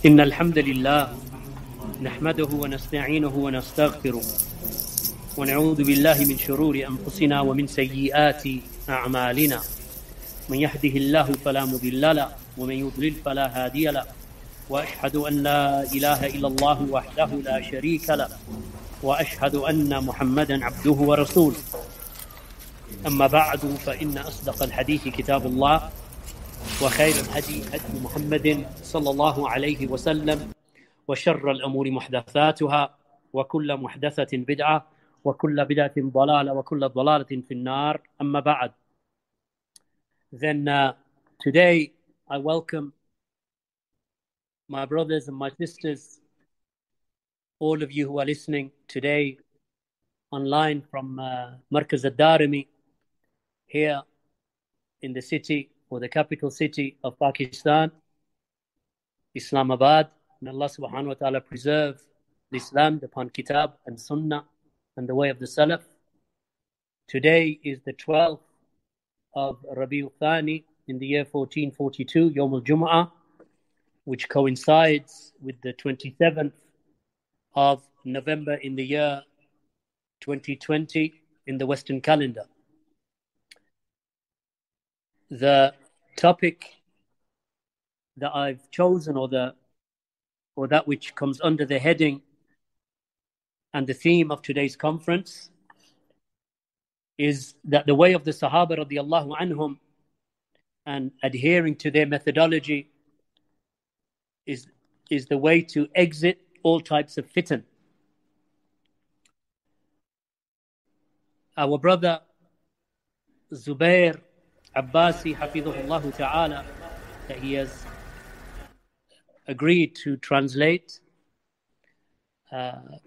إن الحمد لله نحمده ونستعينه ونستغفره ونعوذ بالله من شرور أنفسنا ومن سيئات أعمالنا من يهده الله فلا مضل له ومن يضلل فلا هادي له وأشهد أن لا إله إلا الله وحده لا شريك له وأشهد أن محمدا عبده ورسوله أما بعد فإن أصدق الحديث كتاب الله وخير الهدي هدي محمد صلى الله عليه وسلم وشر الأمور محدثاتها وكل محدثة بدعة وكل بدعة ضلالة وكل ضلالة في النار أما بعد. Then today I welcome my brothers and my sisters, all of you who are listening today online from Markaz Ad-Darimi here in the city or the capital city of Pakistan, Islamabad. May Allah subhanahu wa ta'ala preserve Islam upon Kitab and Sunnah and the way of the Salaf. Today is the 12th of Rabiul Thani in the year 1442, Yawm al-Jum'ah, which coincides with the 27th of November in the year 2020 in the Western calendar. The topic that I've chosen or that which comes under the heading and the theme of today's conference is that the way of the Sahaba radiallahu anhum and adhering to their methodology is the way to exit all types of fitan. Our brother Zubair Abbasi Hafidhullah Ta'ala, that he has agreed to translate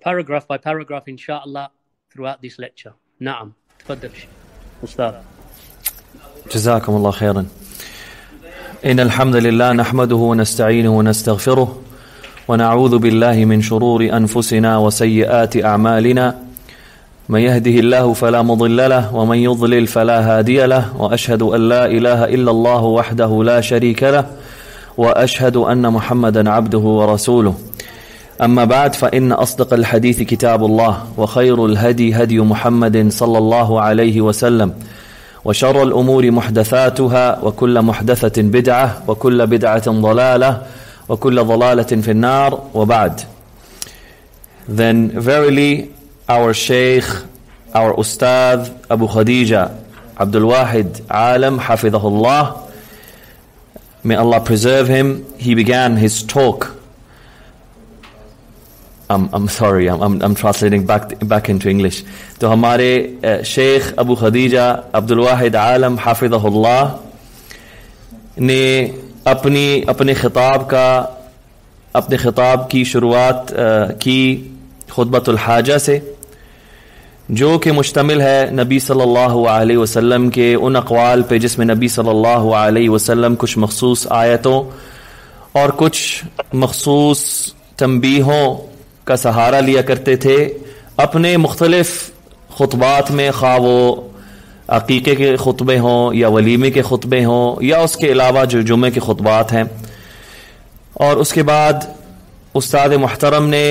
paragraph by paragraph inshallah throughout this lecture. Naam, تفضل أستاذ. جزاكم الله خيرا. إن الحمد لله نحمده ونستعينه ونستغفره ونعوذ بالله من شرور أنفسنا وسيئات أعمالنا من يهده الله فلا مضل له ومن يضلل فلا هادي له وأشهد أن لا إله إلا الله وحده لا شريك له وأشهد أن محمدا عبده ورسوله. أما بعد فإن أصدق الحديث كتاب الله وخير الهدي هدي محمد صلى الله عليه وسلم وشر الأمور محدثاتها وكل محدثة بدعة وكل بدعة ضلالة وكل ضلالة في النار وبعد. Then verily our Shaykh, our Ustad Abu Khadija Abdul Wahid Alam Hafidhahullah, may Allah preserve him, he began his talk. I'm sorry, I'm translating back into English. تو ہمارے شیخ ابو خدیجہ عبد الواحد عالم حافظہ اللہ نے اپنے خطاب کی شروعات کی خطبۃ الحاجہ سے، جو کہ مشتمل ہے نبی صلی اللہ علیہ وسلم کے ان اقوال پہ جس میں نبی صلی اللہ علیہ وسلم کچھ مخصوص آیتوں اور کچھ مخصوص تنبیہوں کا سہارا لیا کرتے تھے اپنے مختلف خطبات میں، خواہ وہ عقیقے کے خطبے ہوں یا ولیمے کے خطبے ہوں یا اس کے علاوہ جو جمعے کے خطبات ہیں. اور اس کے بعد استاد محترم نے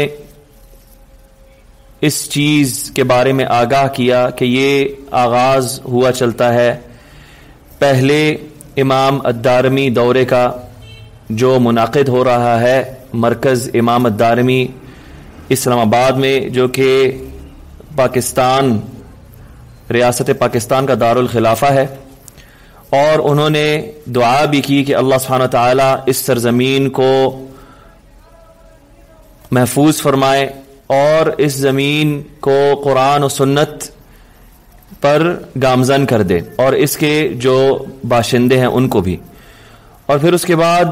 اس چیز کے بارے میں آگاہ کیا کہ یہ آغاز ہوا چلتا ہے پہلے امام الدارمی دورے کا، جو منعقد ہو رہا ہے مرکز امام الدارمی اسلام آباد میں، جو کہ پاکستان، ریاست پاکستان کا دارالخلافہ ہے. اور انہوں نے دعا بھی کی کہ اللہ سبحانہ وتعالی اس سرزمین کو محفوظ فرمائے اور اس زمین کو قرآن و سنت پر گامزن کر دے، اور اس کے جو باشندے ہیں ان کو بھی. اور پھر اس کے بعد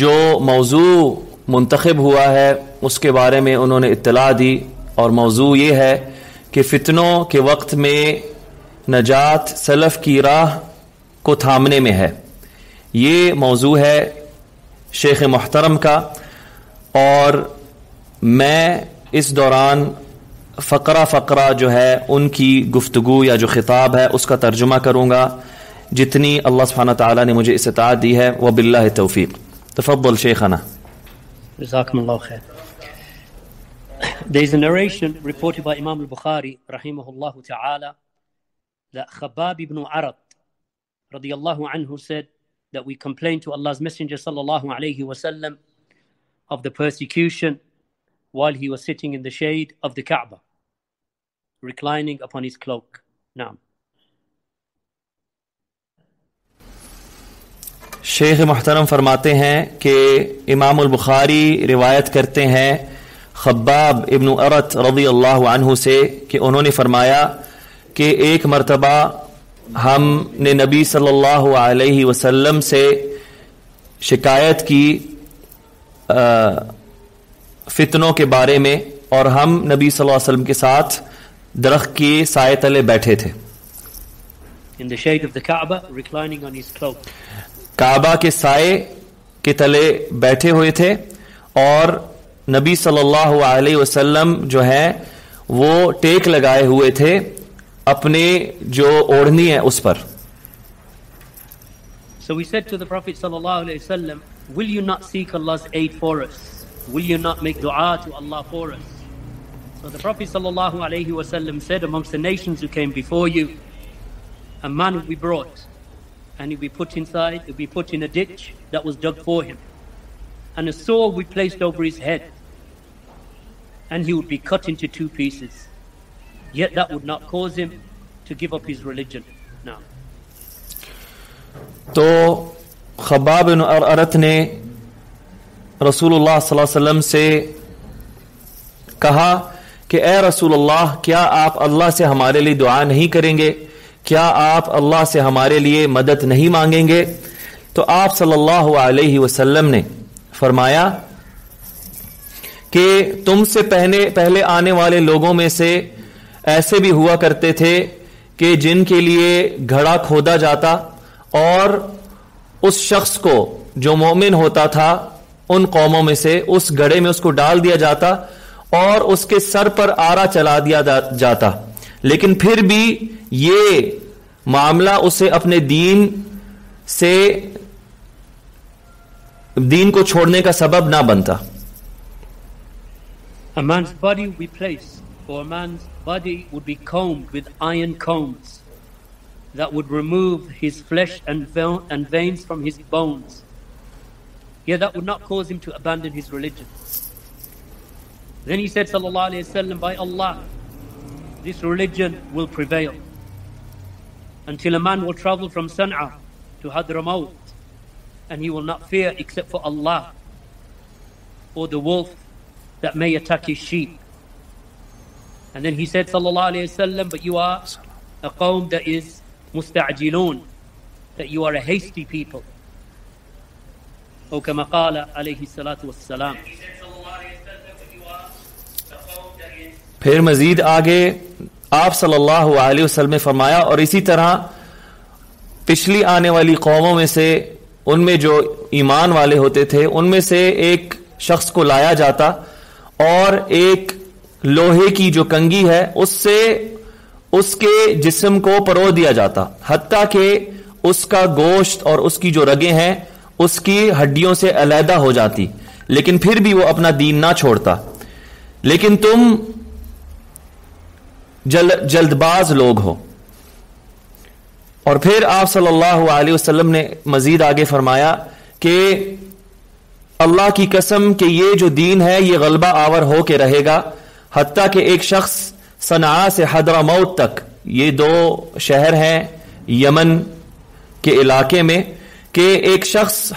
جو موضوع منتخب ہوا ہے اس کے بارے میں انہوں نے اطلاع دی، اور موضوع یہ ہے کہ فتنوں کے وقت میں نجات سلف کی راہ کو تھامنے میں ہے. یہ موضوع ہے شیخ محترم کا، اور میں اس دوران فقرہ فقرہ جو ہے ان کی گفتگو یا جو خطاب ہے اس کا ترجمہ کروں گا جتنی اللہ سبحانہ تعالیٰ نے مجھے استطاعت دی ہے. وباللہ توفیق. تفضل شیخنا. Jazakumullah khair. There is a narration reported by Imam al-Bukhari, rahimahullah ta'ala, that Khabbab ibn Arad, radiyallahu anhu, said that we complained to Allah's Messenger, sallallahu alayhi wasallam, of the persecution while he was sitting in the shade of the Kaaba, reclining upon his cloak. Now, شیخ محترم فرماتے ہیں کہ امام البخاری روایت کرتے ہیں خباب ابن ارت رضی اللہ عنہ سے کہ انہوں نے فرمایا کہ ایک مرتبہ ہم نے نبی صلی اللہ علیہ وسلم سے شکایت کی فتنوں کے بارے میں، اور ہم نبی صلی اللہ علیہ وسلم کے ساتھ درخت کی سائے تلے بیٹھے تھے، in the shade of the Kaaba, reclining on his cloak. کعبہ کے سائے کے تلے بیٹھے ہوئے تھے، اور نبی صلی اللہ علیہ وسلم جو ہے وہ ٹیک لگائے ہوئے تھے اپنے جو اوڑھنی ہے اس پر. So we said to the Prophet sallallahu alaihi wasallam, will you not seek Allah's aid for us? Will you not make dua to Allah for us? So the Prophet sallallahu alaihi wasallam said, amongst the nations who came before you, a man will be brought, and he'll be put inside, he'll be put in a ditch that was dug for him, and a sword will be placed over his head, and he would be cut into two pieces. Yet that would not cause him to give up his religion. Now, تو خباب بن ارت نے رسول اللہ صلی اللہ علیہ وسلم سے کہا کہ اے رسول اللہ، کیا آپ اللہ سے ہمارے لیے دعا نہیں کریں گے؟ کیا آپ اللہ سے ہمارے لیے مدد نہیں مانگیں گے؟ تو آپ صلی اللہ علیہ وسلم نے فرمایا کہ تم سے پہلے آنے والے لوگوں میں سے ایسے بھی ہوا کرتے تھے کہ جن کے لیے گھڑا کھودا جاتا، اور اس شخص کو جو مومن ہوتا تھا ان قوموں میں سے اس گھڑے میں اس کو ڈال دیا جاتا اور اس کے سر پر آرا چلا دیا جاتا، لیکن پھر بھی یہ معاملہ اسے اپنے دین کو چھوڑنے کا سبب نہ بنتا. a man's body would be placed, or a man's body would be combed with iron combs that would remove his flesh and veins from his bones. Yet that would not cause him to abandon his religion. Then he said, sallallahu alayhi wasallam, by Allah, this religion will prevail until a man will travel from Sana'a to Hadramaut, and he will not fear except for Allah or the wolf that may attack his sheep. And then he said, sallallahu alayhi wasallam, but you are a qawm that is musta'jiloon, that you are a hasty people. O kama qala alayhi salatu wassalam. پھر مزید آگے آپ صلی اللہ علیہ وسلم نے فرمایا، اور اسی طرح پچھلی آنے والی قوموں میں سے ان میں جو ایمان والے ہوتے تھے ان میں سے ایک شخص کو لایا جاتا اور ایک لوہے کی جو کنگھی ہے اس سے اس کے جسم کو پرو دیا جاتا، حتیٰ کہ اس کا گوشت اور اس کی جو رگیں ہیں اس کی ہڈیوں سے علیحدہ ہو جاتی، لیکن پھر بھی وہ اپنا دین نہ چھوڑتا. لیکن تم جلد باز لوگ ہو. اور پھر آپ صلی اللہ علیہ وسلم نے مزید آگے فرمایا کہ اللہ کی قسم کہ یہ جو دین ہے یہ غلبہ آور ہو کے رہے گا، حتیٰ کہ ایک شخص صنعاء سے حضرموت تک، یہ دو شہر ہیں یمن کے علاقے میں، کہ ایک شخص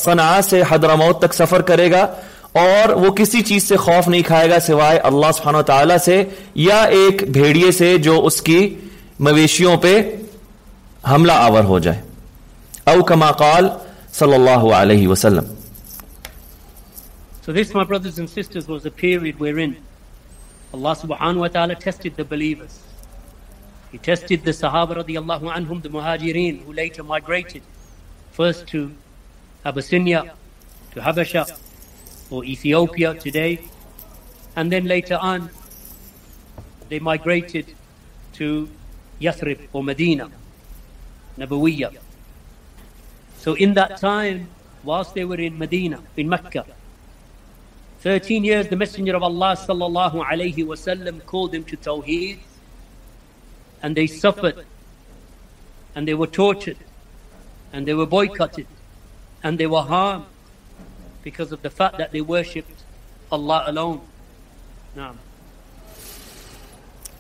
صنعاء سے حضرموت تک سفر کرے گا اور وہ کسی چیز سے خوف نہیں کھائے گا سوائے اللہ سبحانہ و تعالیٰ سے یا ایک بھیڑیے سے جو اس کی مویشیوں پہ حملہ آور ہو جائے. او کما قال صلی اللہ علیہ وسلم. So this, my brothers and sisters, was a period wherein Allah subhanahu wa ta'ala tested the believers. He tested the Sahaba radiyallahu anhum, the Muhajirin, who later migrated first to Abyssinia, to Habasha, or Ethiopia today, and then later on they migrated to Yathrib or Medina, Nabawiyya. So in that time, whilst they were in Medina, in Mecca, 13 years the Messenger of Allah sallallahu alayhi wasallam called them to Tawheed, and they suffered, and they were tortured, and they were boycotted, and they were harmed because of the fact that they worshipped Allah alone. Naam.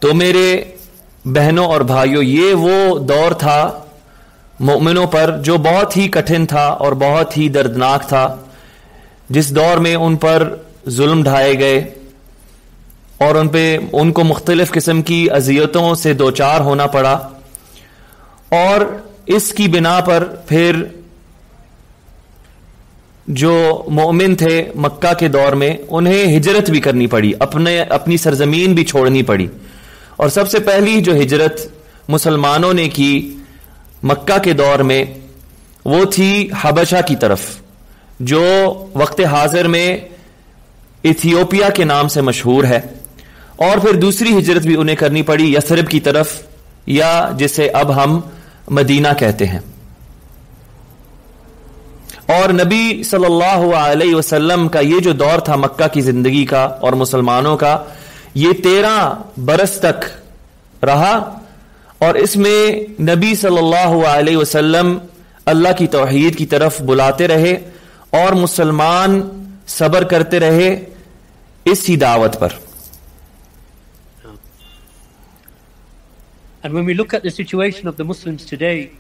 تو میرے بہنوں اور بھائیوں، یہ وہ دور تھا مومنوں پر جو بہت ہی کٹھن تھا اور بہت ہی دردناک تھا، جس دور میں ان پر ظلم ڈھائے گئے اور ان کو مختلف قسم کی اذیتوں سے دوچار ہونا پڑا، اور اس کی بنا پر پھر جو مومن تھے مکہ کے دور میں انہیں ہجرت بھی کرنی پڑی، اپنی سرزمین بھی چھوڑنی پڑی. اور سب سے پہلی جو ہجرت مسلمانوں نے کی مکہ کے دور میں وہ تھی حبشہ کی طرف، جو وقت حاضر میں ایتھیوپیا کے نام سے مشہور ہے. اور پھر دوسری ہجرت بھی انہیں کرنی پڑی یثرب کی طرف، یا جسے اب ہم مدینہ کہتے ہیں. اور نبی صلی اللہ علیہ وسلم کا یہ جو دور تھا مکہ کی زندگی کا اور مسلمانوں کا، یہ 13 برس تک رہا، اور اس میں نبی صلی اللہ علیہ وسلم اللہ کی توحید کی طرف بلاتے رہے اور مسلمان صبر کرتے رہے اسی دعوت پر. And when we look at the situation of the Muslims today,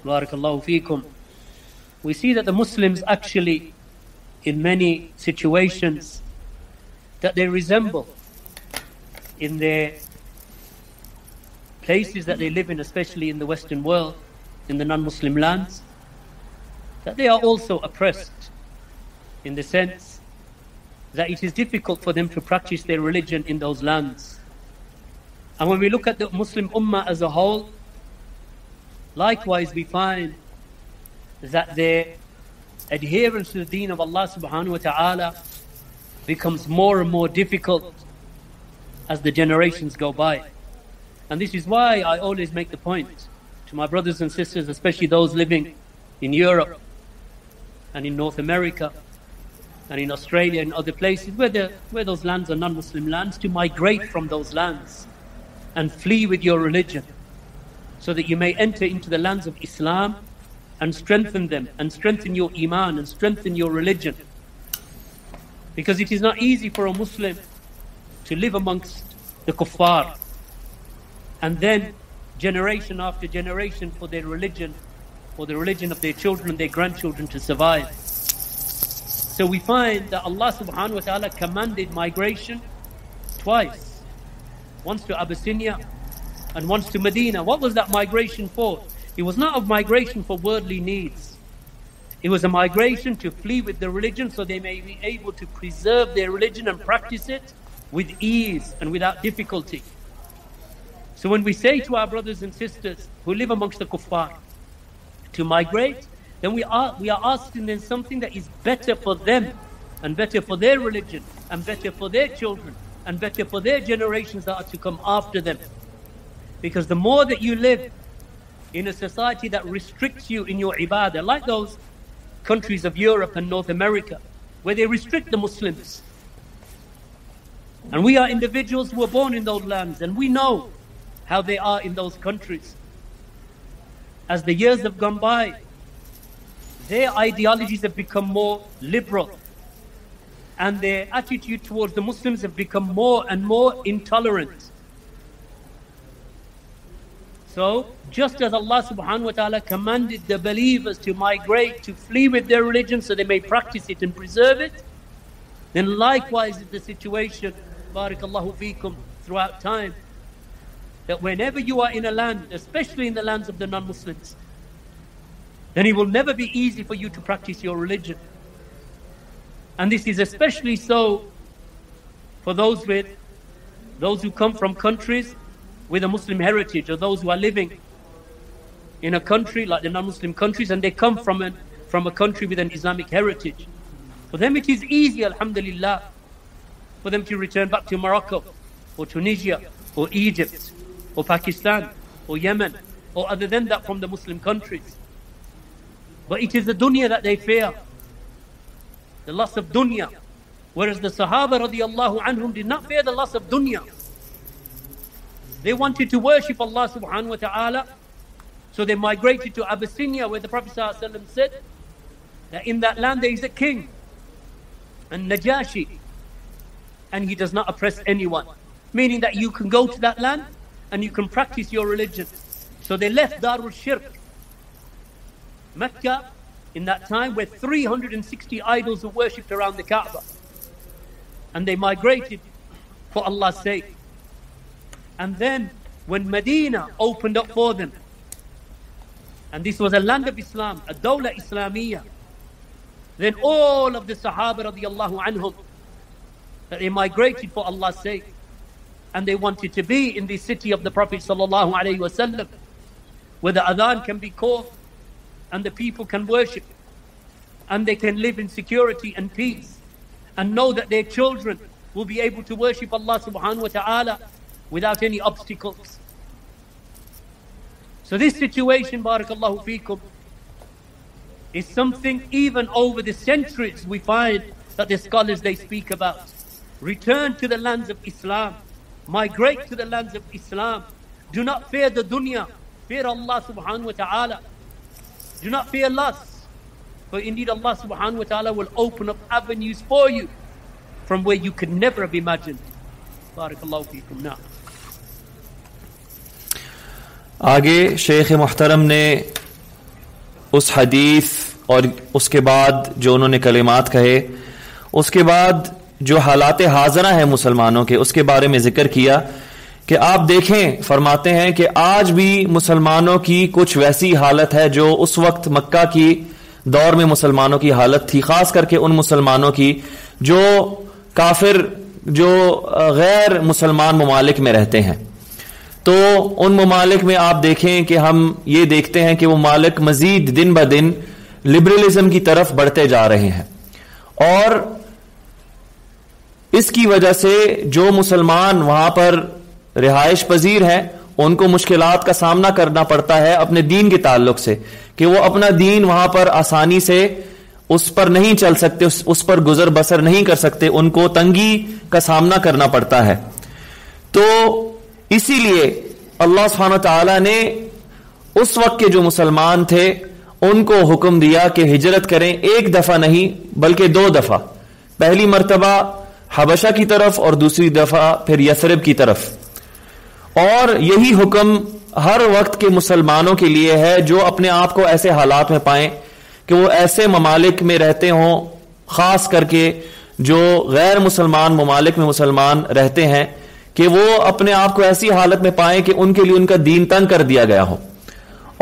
barakallahu feekum, we see that the Muslims actually, in many situations, that they resemble in their places that they live in, especially in the Western world, in the non-Muslim lands, that they are also oppressed in the sense that it is difficult for them to practice their religion in those lands. And when we look at the Muslim Ummah as a whole, likewise we find that their adherence to the deen of Allah subhanahu wa ta'ala becomes more and more difficult as the generations go by. And this is why I always make the point to my brothers and sisters, especially those living in Europe and in North America and in Australia and other places where those lands are non-Muslim lands, to migrate from those lands and flee with your religion, so that you may enter into the lands of Islam and strengthen them, and strengthen your iman, and strengthen your religion. Because it is not easy for a Muslim to live amongst the kuffar, and then generation after generation for their religion, or the religion of their children and their grandchildren to survive. So we find that Allah subhanahu wa ta'ala commanded migration twice. Once to Abyssinia and once to Medina. What was that migration for? It was not a migration for worldly needs. It was a migration to flee with the religion, so they may be able to preserve their religion and practice it with ease and without difficulty. So when we say to our brothers and sisters who live amongst the kuffar to migrate, then we are asking them something that is better for them, and better for their religion, and better for their children, and better for their generations that are to come after them. Because the more that you live in a society that restricts you in your ibadah, like those countries of Europe and North America, where they restrict the Muslims. And we are individuals who were born in those lands, and we know how they are in those countries. As the years have gone by, their ideologies have become more liberal, and their attitude towards the Muslims have become more and more intolerant. So, just as Allah subhanahu wa ta'ala commanded the believers to migrate, to flee with their religion so they may practice it and preserve it, then likewise is the situation, barakallahu feekum, throughout time, that whenever you are in a land, especially in the lands of the non-Muslims, then it will never be easy for you to practice your religion. And this is especially so for those who come from countries with a Muslim heritage, or those who are living in a country like the non-Muslim countries, and they come from a country with an Islamic heritage. For them it is easy, alhamdulillah, for them to return back to Morocco, or Tunisia, or Egypt, or Pakistan, or Yemen, or other than that from the Muslim countries. But it is the dunya that they fear. The loss of dunya Whereas the Sahaba radiallahu anhum did not fear the loss of dunya. They wanted to worship Allah subhanahu wa ta'ala. So they migrated to Abyssinia, where the Prophet ﷺ said that in that land there is a king, and Najashi, and he does not oppress anyone. Meaning that you can go to that land and you can practice your religion. So they left Darul Shirk, Mecca, in that time where 360 idols were worshipped around the Kaaba. And they migrated for Allah's sake. And then when Medina opened up for them, and this was a land of Islam, a Dawla Islamiyya, then all of the Sahaba radiallahu anhum, that they migrated for Allah's sake, and they wanted to be in the city of the Prophet sallallahu alaihi wasallam, where the adhan can be called, and the people can worship, and they can live in security and peace, and know that their children will be able to worship Allah subhanahu wa ta'ala without any obstacles. So this situation, barakallahu feekum, is something even over the centuries we find that the scholars they speak about. Return to the lands of Islam. Migrate to the lands of Islam. Do not fear the dunya. Fear Allah subhanahu wa ta'ala. Do not fear loss. For indeed Allah subhanahu wa ta'ala will open up avenues for you from where you could never have imagined. Barakallahu feekum. Now. آگے شیخ محترم نے اس حدیث اور اس کے بعد جو انہوں نے کلمات کہے، اس کے بعد جو حالات حاضرہ ہیں مسلمانوں کے، اس کے بارے میں ذکر کیا کہ آپ دیکھیں، فرماتے ہیں کہ آج بھی مسلمانوں کی کچھ ویسی حالت ہے جو اس وقت مکہ کی دور میں مسلمانوں کی حالت تھی، خاص کر کے ان مسلمانوں کی جو کافر، جو غیر مسلمان ممالک میں رہتے ہیں۔ تو ان ممالک میں آپ دیکھیں کہ ہم یہ دیکھتے ہیں کہ وہ ممالک مزید دن بہ دن لبرلزم کی طرف بڑھتے جا رہے ہیں، اور اس کی وجہ سے جو مسلمان وہاں پر رہائش پذیر ہیں ان کو مشکلات کا سامنا کرنا پڑتا ہے اپنے دین کے تعلق سے، کہ وہ اپنا دین وہاں پر آسانی سے اس پر نہیں چل سکتے، اس پر گزر بسر نہیں کر سکتے، ان کو تنگی کا سامنا کرنا پڑتا ہے۔ تو اسی لیے اللہ سبحانہ وتعالی نے اس وقت کے جو مسلمان تھے ان کو حکم دیا کہ ہجرت کریں، ایک دفعہ نہیں بلکہ 2 دفعہ، پہلی مرتبہ حبشہ کی طرف اور دوسری دفعہ پھر یثرب کی طرف۔ اور یہی حکم ہر وقت کے مسلمانوں کے لیے ہے جو اپنے آپ کو ایسے حالات میں پائیں کہ وہ ایسے ممالک میں رہتے ہوں، خاص کر کے جو غیر مسلمان ممالک میں مسلمان رہتے ہیں، کہ وہ اپنے آپ کو ایسی حالت میں پائیں کہ ان کے لیے ان کا دین تنگ کر دیا گیا ہو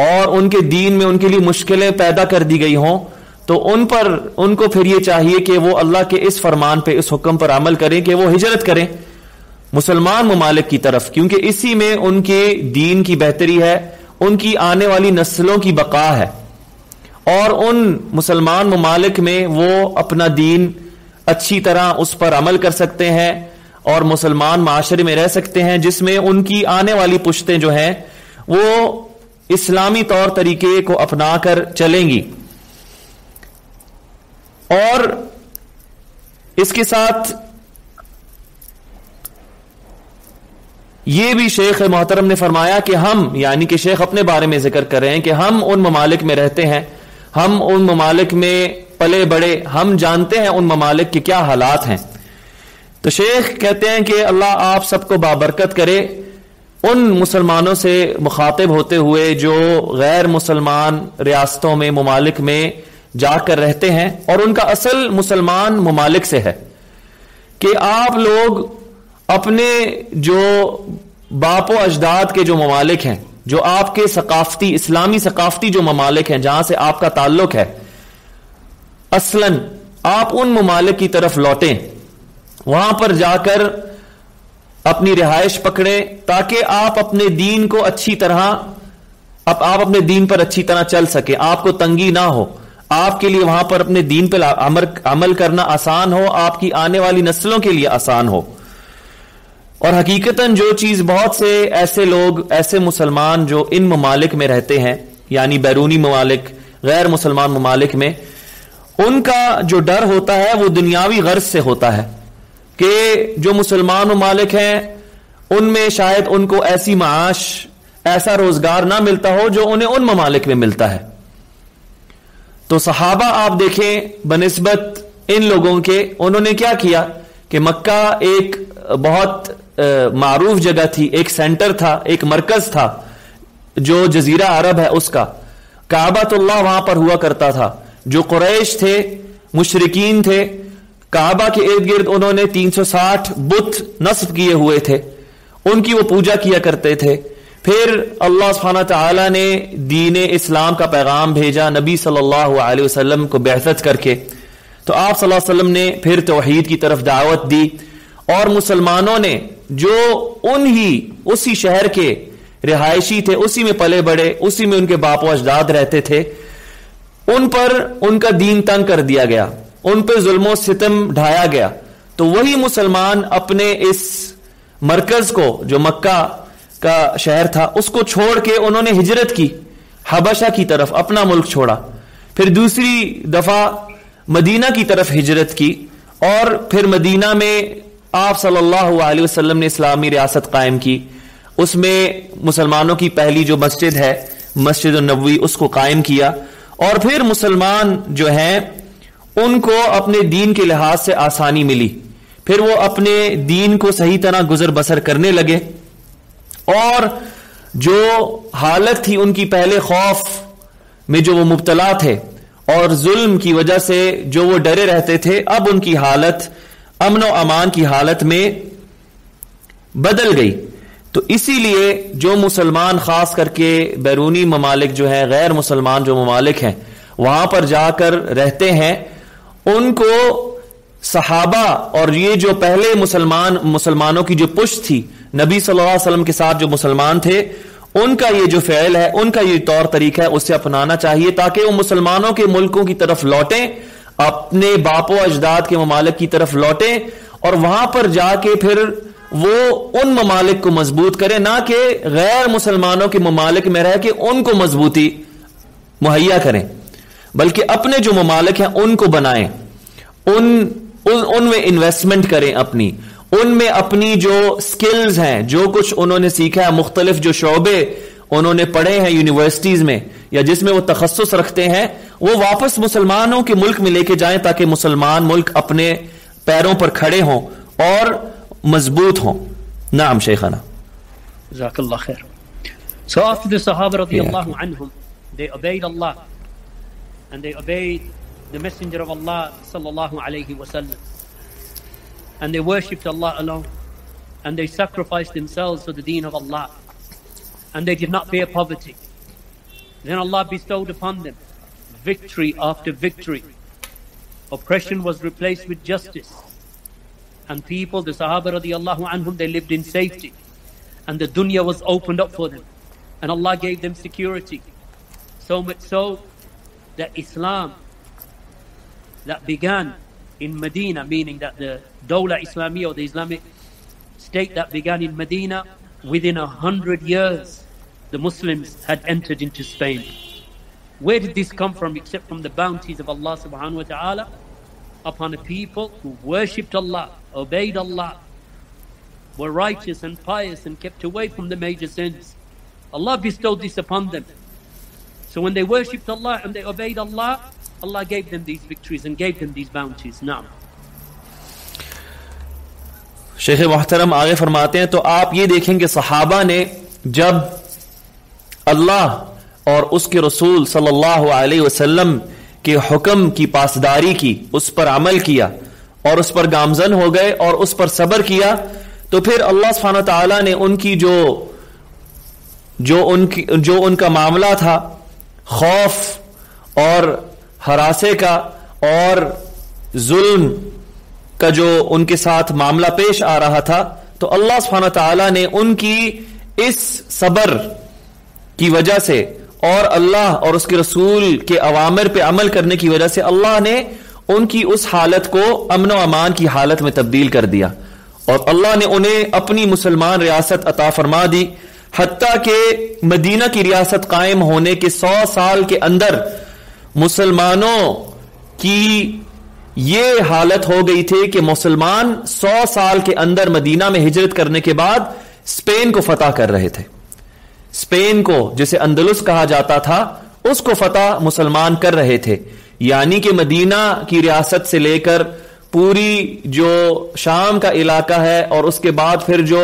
اور ان کے دین میں ان کے لیے مشکلیں پیدا کر دی گئی ہوں، تو ان کو پھر یہ چاہیے کہ وہ اللہ کے اس فرمان پہ، اس حکم پر عمل کریں کہ وہ ہجرت کریں مسلمان ممالک کی طرف، کیونکہ اسی میں ان کے دین کی بہتری ہے، ان کی آنے والی نسلوں کی بقا ہے، اور ان مسلمان ممالک میں وہ اپنا دین اچھی طرح اس پر عمل کر سکتے ہیں اور مسلمان معاشرے میں رہ سکتے ہیں، جس میں ان کی آنے والی پشتیں جو ہیں وہ اسلامی طور طریقے کو اپنا کر چلیں گی۔ اور اس کے ساتھ یہ بھی شیخ محترم نے فرمایا کہ ہم، یعنی کہ شیخ اپنے بارے میں ذکر کر رہے ہیں کہ ہم ان ممالک میں رہتے ہیں، ہم ان ممالک میں پلے بڑے، ہم جانتے ہیں ان ممالک کے کیا حالات ہیں۔ تو شیخ کہتے ہیں کہ اللہ آپ سب کو بابرکت کرے، ان مسلمانوں سے مخاطب ہوتے ہوئے جو غیر مسلمان ریاستوں میں، ممالک میں جا کر رہتے ہیں، اور ان کا اصل مسلمان ممالک سے ہے، کہ آپ لوگ اپنے جو باپ و اجداد کے جو ممالک ہیں، جو آپ کے ثقافتی، اسلامی ثقافتی جو ممالک ہیں جہاں سے آپ کا تعلق ہے، اصلاً آپ ان ممالک کی طرف لوٹیں، وہاں پر جا کر اپنی رہائش پکڑیں، تاکہ آپ اپنے دین کو اچھی طرح، آپ اپنے دین پر اچھی طرح چل سکیں، آپ کو تنگی نہ ہو، آپ کے لیے وہاں پر اپنے دین پر عمل کرنا آسان ہو، آپ کی آنے والی نسلوں کے لیے آسان ہو۔ اور حقیقتاً جو چیز بہت سے ایسے لوگ، ایسے مسلمان جو ان ممالک میں رہتے ہیں، یعنی بیرونی ممالک، غیر مسلمان ممالک میں، ان کا جو ڈر ہوتا ہے وہ دنیاوی غرض سے ہوتا ہے کہ جو مسلمان ممالک ہیں ان میں شاید ان کو ایسی معاش، ایسا روزگار نہ ملتا ہو جو انہیں ان ممالک میں ملتا ہے. تو صحابہ آپ دیکھیں بنسبت ان لوگوں کے، انہوں نے کیا کیا کہ مکہ ایک بہت معروف جگہ تھی، ایک سینٹر تھا، ایک مرکز تھا جو جزیرہ عرب ہے اس کا. کعبۃ اللہ وہاں پر ہوا کرتا تھا. جو قریش تھے، مشرکین تھے، کعبہ کے ارد گرد انہوں نے 360 بت نصب کیے ہوئے تھے، ان کی وہ پوجا کیا کرتے تھے. پھر اللہ سبحانہ تعالیٰ نے دین اسلام کا پیغام بھیجا نبی صلی اللہ علیہ وسلم کو بعثت کر کے، تو آپ صلی اللہ علیہ وسلم نے پھر توحید کی طرف دعوت دی، اور مسلمانوں نے جو اسی شہر کے رہائشی تھے، اسی میں پلے بڑے، اسی میں ان کے باپ و اجداد رہتے تھے، ان پر ان کا دین تنگ کر دیا گیا، ان پہ ظلم و ستم ڈھایا گیا. تو وہی مسلمان اپنے اس مرکز کو جو مکہ کا شہر تھا اس کو چھوڑ کے انہوں نے ہجرت کی حبشہ کی طرف، اپنا ملک چھوڑا. پھر دوسری دفعہ مدینہ کی طرف ہجرت کی، اور پھر مدینہ میں آپ صلی اللہ علیہ وسلم نے اسلامی ریاست قائم کی. اس میں مسلمانوں کی پہلی جو مسجد ہے مسجد النبوی اس کو قائم کیا، اور پھر مسلمان جو ہیں ان کو اپنے دین کے لحاظ سے آسانی ملی. پھر وہ اپنے دین کو صحیح طرح گزر بسر کرنے لگے، اور جو حالت تھی ان کی پہلے خوف میں جو وہ مبتلا تھے اور ظلم کی وجہ سے جو وہ ڈرے رہتے تھے، اب ان کی حالت امن و امان کی حالت میں بدل گئی. تو اسی لیے جو مسلمان خاص کر کے بیرونی ممالک جو ہیں، غیر مسلمان جو ممالک ہیں وہاں پر جا کر رہتے ہیں، ان کو صحابہ اور یہ جو پہلے مسلمانوں کی جو پشت تھی نبی صلی اللہ علیہ وسلم کے ساتھ جو مسلمان تھے، ان کا یہ جو فعل ہے، ان کا یہ طور طریقہ ہے، اسے اپنانا چاہیے تاکہ وہ مسلمانوں کے ملکوں کی طرف لوٹیں، اپنے باپ و اجداد کے ممالک کی طرف لوٹیں، اور وہاں پر جا کے پھر وہ ان ممالک کو مضبوط کریں، نہ کہ غیر مسلمانوں کے ممالک میں رہ کے ان کو مضبوطی مہیا کریں، بلکہ اپنے جو ممالک ہیں ان کو بنائیں، ان میں انویسٹمنٹ کریں، ان میں اپنی جو سکلز ہیں، جو کچھ انہوں نے سیکھا ہے، مختلف جو شعبے انہوں نے پڑھے ہیں یونیورسٹیز میں یا جس میں وہ تخصص رکھتے ہیں، وہ واپس مسلمانوں کے ملک میں لے کے جائیں تاکہ مسلمان ملک اپنے پیروں پر کھڑے ہوں اور مضبوط ہوں. نعم شیخنا. جزاک اللہ خیر. So after the Sahaba radiallahu anhum, they obeyed Allah and they obeyed the Messenger of Allah sallallahu alayhi wa sallam, and they worshipped Allah alone, and they sacrificed themselves for the deen of Allah, and they did not fear poverty. Then Allah bestowed upon them victory after victory. Oppression was replaced with justice, and people, the Sahaba radiallahu anhum, they lived in safety, and the dunya was opened up for them, and Allah gave them security. So much so that Islam that began in Medina, meaning that the Dawla Islamiyya or the Islamic state that began in Medina, within 100 years the Muslims had entered into Spain. Where did this come from except from the bounties of Allah subhanahu wa ta'ala upon a people who worshipped Allah, obeyed Allah, were righteous and pious and kept away from the major sins. Allah bestowed this upon them. So when they worshipped Allah and they obeyed Allah, Allah gave them these victories and gave them these bounties. Naam. شیخ محترم آگے فرماتے ہیں، تو آپ یہ دیکھیں کہ صحابہ نے جب اللہ اور اس کے رسول صلی اللہ علیہ وسلم کے حکم کی پاسداری کی، اس پر عمل کیا اور اس پر گامزن ہو گئے اور اس پر صبر کیا، تو پھر اللہ سبحانہ تعالیٰ نے ان کی جو ان کا معاملہ تھا خوف اور ہراسے کا اور ظلم کا جو ان کے ساتھ معاملہ پیش آ رہا تھا، تو اللہ سبحانہ تعالیٰ نے ان کی اس صبر کی وجہ سے اور اللہ اور اس کے رسول کے اوامر پہ عمل کرنے کی وجہ سے اللہ نے ان کی اس حالت کو امن و امان کی حالت میں تبدیل کر دیا، اور اللہ نے انہیں اپنی مسلمان ریاست عطا فرما دی، حتیٰ کہ مدینہ کی ریاست قائم ہونے کے 100 سال کے اندر مسلمانوں کی یہ حالت ہو گئی تھی کہ مسلمان 100 سال کے اندر مدینہ میں ہجرت کرنے کے بعد اسپین کو فتح کر رہے تھے. اسپین کو جسے اندلس کہا جاتا تھا اس کو فتح مسلمان کر رہے تھے. یعنی کہ مدینہ کی ریاست سے لے کر پوری جو شام کا علاقہ ہے اور اس کے بعد پھر جو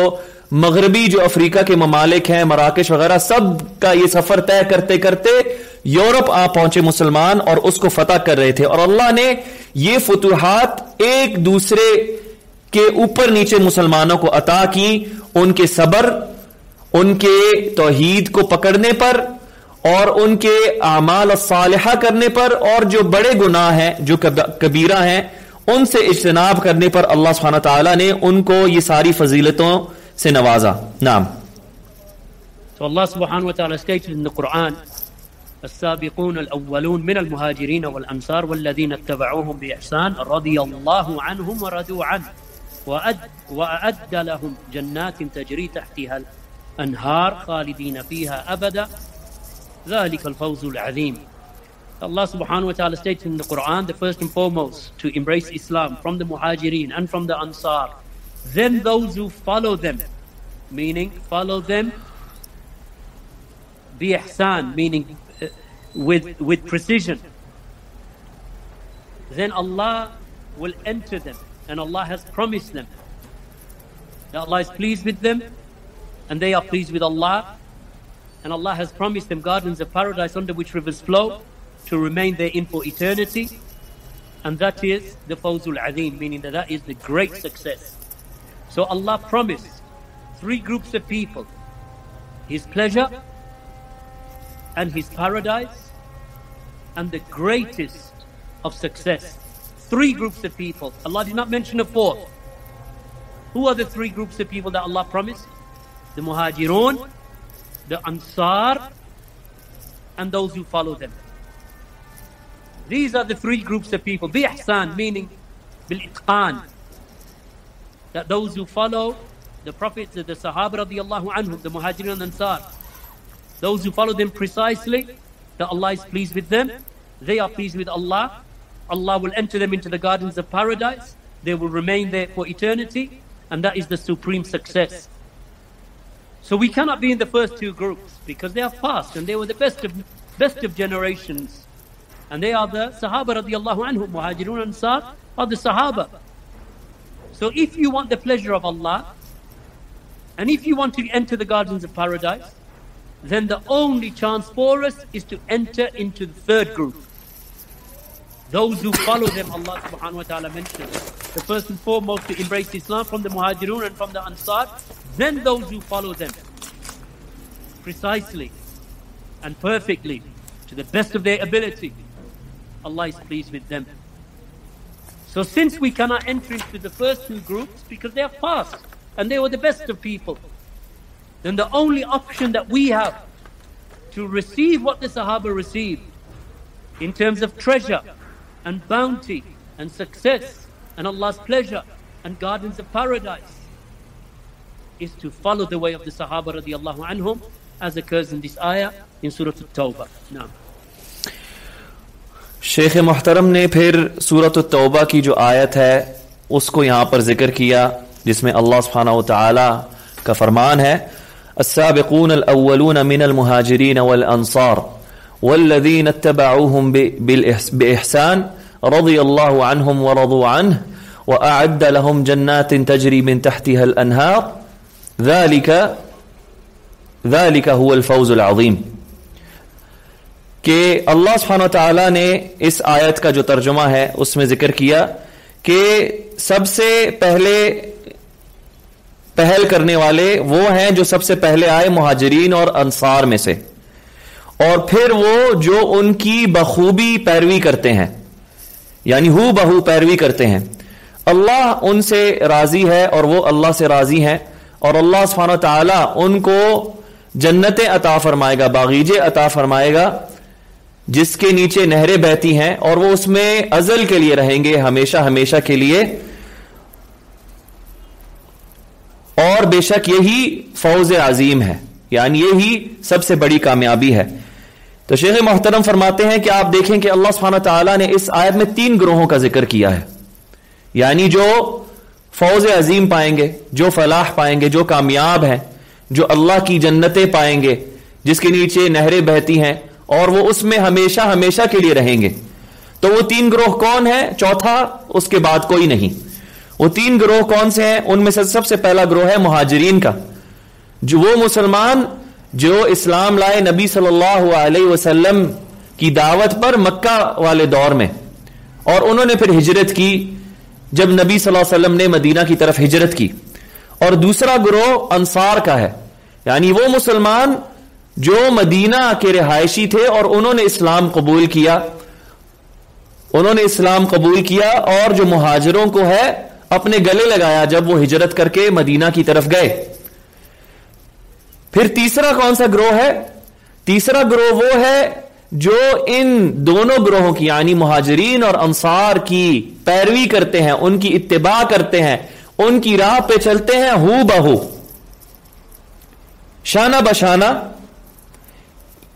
مغربی جو افریقہ کے ممالک ہیں مراکش وغیرہ سب کا یہ سفر طے کرتے کرتے یورپ آ پہنچے مسلمان اور اس کو فتح کر رہے تھے. اور اللہ نے یہ فتوحات ایک دوسرے کے اوپر نیچے مسلمانوں کو عطا کی ان کے صبر، ان کے توحید کو پکڑنے پر اور ان کے اعمال الصالحہ کرنے پر، اور جو بڑے گناہ ہیں جو کبیرہ ہیں ان سے اجتناب کرنے پر اللہ سبحانہ تعالیٰ نے ان کو یہ ساری فضیلتوں سے نوازا. نام. So Allah subhanahu wa ta'ala stated in the Quran, السابقون الأولون من المهاجرين والأنصار والذين اتبعوهم بإحسان رضي الله عنهم ورضوا عنه وأعد لهم جنات تجري تحتها الأنهار خالدين فيها أبدا ذلك الفوز العظيم. Allah subhanahu wa ta'ala states in the Quran, the first and foremost to embrace Islam from the Muhajirin and from the Ansar, then those who follow them, meaning follow them bi ihsan, meaning with precision, then Allah will enter them, and Allah has promised them that Allah is pleased with them and they are pleased with Allah, and Allah has promised them gardens of paradise under which rivers flow to remain therein for eternity, and that is the Fawzul Azim, meaning that is the great success. So Allah promised 3 groups of people His pleasure and His paradise and the greatest of success. 3 groups of people. Allah did not mention a 4th. Who are the 3 groups of people that Allah promised? The Muhajirun, the Ansar, and those who follow them. These are the 3 groups of people. Bi ihsan, meaning bil itqan, that those who follow the prophets, the Sahaba radiyallahu anhum, the Muhajirin and Ansar, those who follow them precisely, that Allah is pleased with them, they are pleased with Allah. Allah will enter them into the gardens of paradise. They will remain there for eternity, and that is the supreme success. So we cannot be in the first 2 groups because they are past and they were the best of generations, and they are the Sahaba radiyallahu anhum. Muhajirun and Ansar are the Sahaba. So if you want the pleasure of Allah and if you want to enter the gardens of paradise, then the only chance for us is to enter into the 3rd group. Those who follow them, Allah subhanahu wa ta'ala mentioned, the first and foremost to embrace Islam from the Muhajirun and from the Ansar, then those who follow them precisely and perfectly to the best of their ability, Allah is pleased with them. So since we cannot enter into the first 2 groups because they are past and they were the best of people, then the only option that we have to receive what the Sahaba received in terms of treasure and bounty and success and Allah's pleasure and gardens of paradise is to follow the way of the Sahaba radiyallahu anhum, as occurs in this ayah in Surah At-Tawbah. Now, شیخ محترم نے پھر سورۃ التوبہ کی جو آیت ہے اس کو یہاں پر ذکر کیا جس میں اللہ سبحانہ وتعالی کا فرمان ہے السابقون الاولون من المهاجرين والانصار والذين اتبعوهم باحسان رضي الله عنهم ورضوا عنه واعد لهم جنات تجري من تحتها الانهار ذلك هو الفوز العظيم. کہ اللہ سبحانہ وتعالی نے اس آیت کا جو ترجمہ ہے اس میں ذکر کیا کہ سب سے پہل کرنے والے وہ ہیں جو سب سے پہلے آئے مہاجرین اور انصار میں سے، اور پھر وہ جو ان کی بخوبی پیروی کرتے ہیں، یعنی ہو بہو پیروی کرتے ہیں. اللہ ان سے راضی ہے اور وہ اللہ سے راضی ہیں، اور اللہ سبحانہ وتعالی ان کو جنتیں عطا فرمائے گا، باغیچے عطا فرمائے گا جس کے نیچے نہریں بہتی ہیں، اور وہ اس میں ازل کے لیے رہیں گے، ہمیشہ ہمیشہ کے لیے. اور بے شک یہی فوز عظیم ہے، یعنی یہی سب سے بڑی کامیابی ہے. تو شیخ محترم فرماتے ہیں کہ آپ دیکھیں کہ اللہ سبحانہ تعالیٰ نے اس آیت میں 3 گروہوں کا ذکر کیا ہے، یعنی جو فوز عظیم پائیں گے، جو فلاح پائیں گے، جو کامیاب ہیں، جو اللہ کی جنتیں پائیں گے جس کے نیچے نہریں بہتی ہیں اور وہ اس میں ہمیشہ ہمیشہ کے لیے رہیں گے. تو وہ 3 گروہ کون ہیں؟ چوتھا اس کے بعد کوئی نہیں. وہ 3 گروہ کون سے ہیں؟ ان میں سے سب سے پہلا گروہ ہے مہاجرین کا، جو وہ مسلمان جو اسلام لائے نبی صلی اللہ علیہ وسلم کی دعوت پر مکہ والے دور میں، اور انہوں نے پھر ہجرت کی جب نبی صلی اللہ علیہ وسلم نے مدینہ کی طرف ہجرت کی. اور دوسرا گروہ انصار کا ہے، یعنی وہ مسلمان جو مدینہ کے رہائشی تھے اور انہوں نے اسلام قبول کیا، اور جو مہاجروں کو ہے اپنے گلے لگایا جب وہ ہجرت کر کے مدینہ کی طرف گئے. پھر تیسرا کون سا گروہ ہے؟ تیسرا گروہ وہ ہے جو ان دونوں گروہوں کی یعنی مہاجرین اور انصار کی پیروی کرتے ہیں، ان کی اتباع کرتے ہیں، ان کی راہ پہ چلتے ہیں ہو بہو، شانہ بشانہ.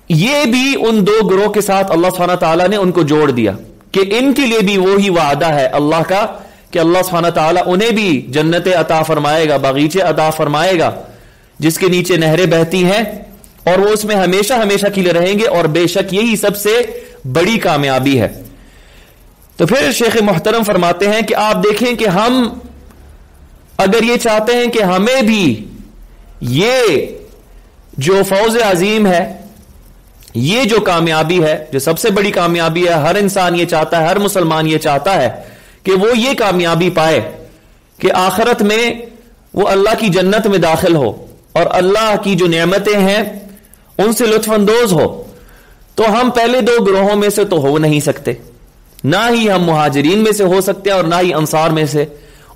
یہ بھی ان 2 گروہ کے ساتھ اللہ سبحانہ تعالیٰ نے ان کو جوڑ دیا کہ ان کے لیے بھی وہی وعدہ ہے اللہ کا کہ اللہ سبحانہ تعالیٰ انہیں بھی جنتیں عطا فرمائے گا، باغیچے عطا فرمائے گا جس کے نیچے نہریں بہتی ہیں، اور وہ اس میں ہمیشہ ہمیشہ کے لیے رہیں گے، اور بے شک یہی سب سے بڑی کامیابی ہے. تو پھر شیخ محترم فرماتے ہیں کہ آپ دیکھیں کہ ہم اگر یہ چاہتے ہیں کہ ہمیں بھی یہ جو فوز عظیم ہے، یہ جو کامیابی ہے، جو سب سے بڑی کامیابی ہے، ہر انسان یہ چاہتا ہے، ہر مسلمان یہ چاہتا ہے کہ وہ یہ کامیابی پائے کہ آخرت میں وہ اللہ کی جنت میں داخل ہو اور اللہ کی جو نعمتیں ہیں ان سے لطف اندوز ہو. تو ہم پہلے 2 گروہوں میں سے تو ہو نہیں سکتے، نہ ہی ہم مہاجرین میں سے ہو سکتے ہیں اور نہ ہی انصار میں سے.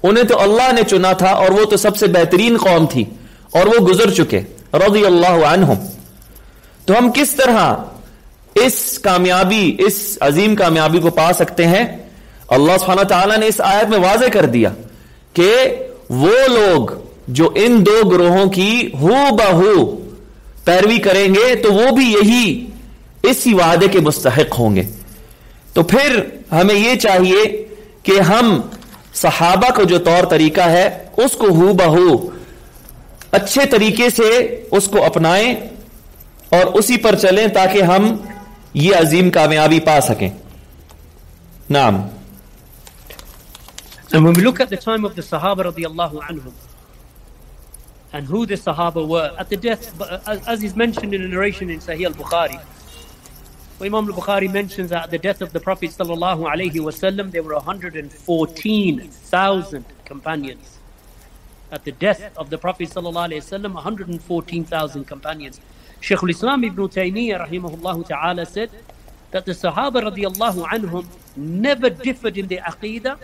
انہیں تو اللہ نے چنا تھا اور وہ تو سب سے بہترین قوم تھی اور وہ گزر چکے رضی اللہ عنہم. تو ہم کس طرح اس کامیابی، اس عظیم کامیابی کو پا سکتے ہیں؟ اللہ سبحانہ تعالیٰ نے اس آیت میں واضح کر دیا کہ وہ لوگ جو ان 2 گروہوں کی ہو بہو پیروی کریں گے تو وہ بھی یہی اسی وعدے کے مستحق ہوں گے. تو پھر ہمیں یہ چاہیے کہ ہم صحابہ کو جو طور طریقہ ہے اس کو ہو بہو اچھے طریقے سے اس کو اپنائیں اور اسی پر چلیں تاکہ ہم یہ عظیم کامیابی پا سکیں. نعم. And when we look at the time of the Sahaba radiallahu anhum and who the Sahaba were at the death, as is mentioned in a narration in Sahih al-Bukhari, where Imam al-Bukhari mentions that at the death of the Prophet sallallahu alayhi wasallam there were 114,000 companions. At the death of the Prophet sallallahu alayhi wasallam, 114,000 companions. Shaykh al-Islam Ibn Taymiyyah rahimahullah ta'ala said that the Sahaba radiallahu anhum never differed in their aqeedah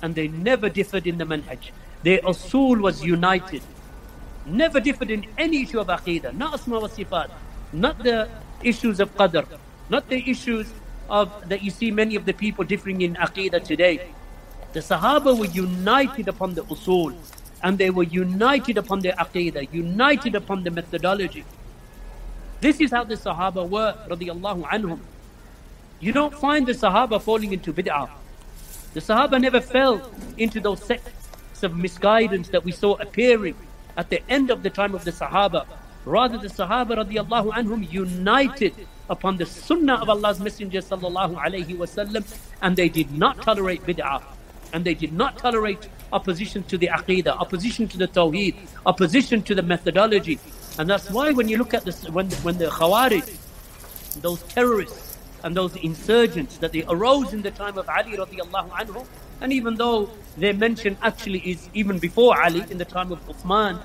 and they never differed in the manhaj. Their usul was united. Never differed in any issue of aqeedah, not asma wa sifat, not the issues of qadr, not the issues of that you see many of the people differing in aqeedah today. The Sahaba were united upon the usul, and they were united upon their aqeedah, united upon the methodology. This is how the Sahaba were, radiyallahu anhum. You don't find the Sahaba falling into bid'ah. The Sahaba never fell into those sects of misguidance that we saw appearing at the end of the time of the Sahaba. Rather, the Sahaba radiyallahu anhum united upon the sunnah of Allah's Messenger sallallahu alayhi wasallam, and they did not tolerate bid'ah, and they did not tolerate opposition to the aqidah, opposition to the tawheed, opposition to the methodology. And that's why when you look at this, when the Khawarij, those terrorists and those insurgents that they arose in the time of Ali radiyallahu anhu, and even though their mention actually is even before Ali, in the time of Uthman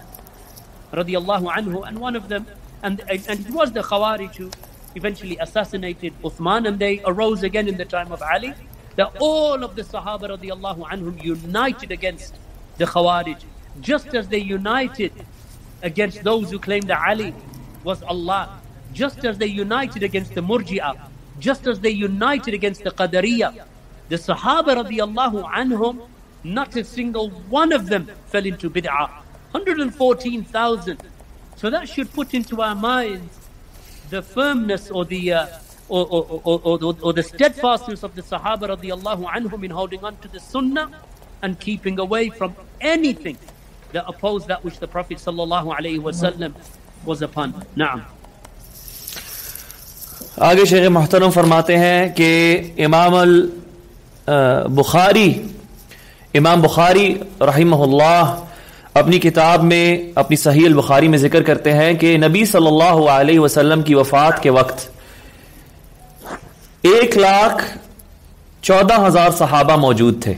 radiyallahu anhu, and one of them, and it was the Khawarij who eventually assassinated Uthman, and they arose again in the time of Ali, that all of the Sahaba radiyallahu anhum united against the Khawarij, just as they united against those who claimed that Ali was Allah, just as they united against the Murji'ah, just as they united against the Qadariyah. The Sahaba radiyallahu anhum, not a single one of them fell into bid'ah. 114,000. So that should put into our minds the firmness or the steadfastness of the Sahaba radiallahu anhum in holding on to the Sunnah and keeping away from anything that opposed that which the Prophet sallallahu alaihi wasallam was upon. Naam. آگے شیخ محترم فرماتے ہیں کہ امام بخاری رحمہ اللہ اپنی کتاب میں اپنی صحیح البخاری میں ذکر کرتے ہیں کہ نبی صلی اللہ علیہ وسلم کی وفات کے وقت 1,14,000 صحابہ موجود تھے.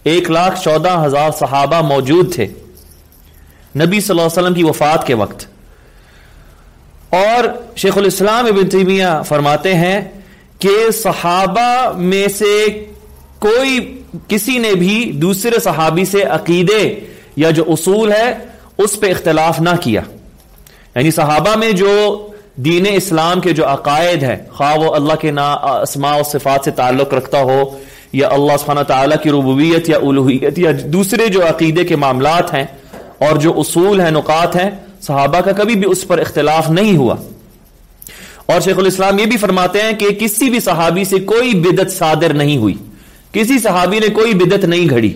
1,14,000 صحابہ موجود تھے نبی صلی اللہ علیہ وسلم کی وفات کے وقت. اور شیخ الاسلام ابن تیمیہ فرماتے ہیں کہ صحابہ میں سے کسی نے بھی دوسرے صحابی سے عقیدے یا جو اصول ہے اس پہ اختلاف نہ کیا. یعنی صحابہ میں جو دین اسلام کے جو عقائد ہیں، خواہ وہ اللہ کے اسماء و صفات سے تعلق رکھتا ہو یا اللہ سبحانہ تعالیٰ کی ربوبیت یا الوہیت یا دوسرے جو عقیدے کے معاملات ہیں اور جو اصول ہیں، نکات ہیں، صحابہ کا کبھی بھی اس پر اختلاف نہیں ہوا. اور شیخ الاسلام یہ بھی فرماتے ہیں کہ کسی بھی صحابی سے کوئی بدعت صادر نہیں ہوئی، کسی صحابی نے کوئی بدعت نہیں گھڑی،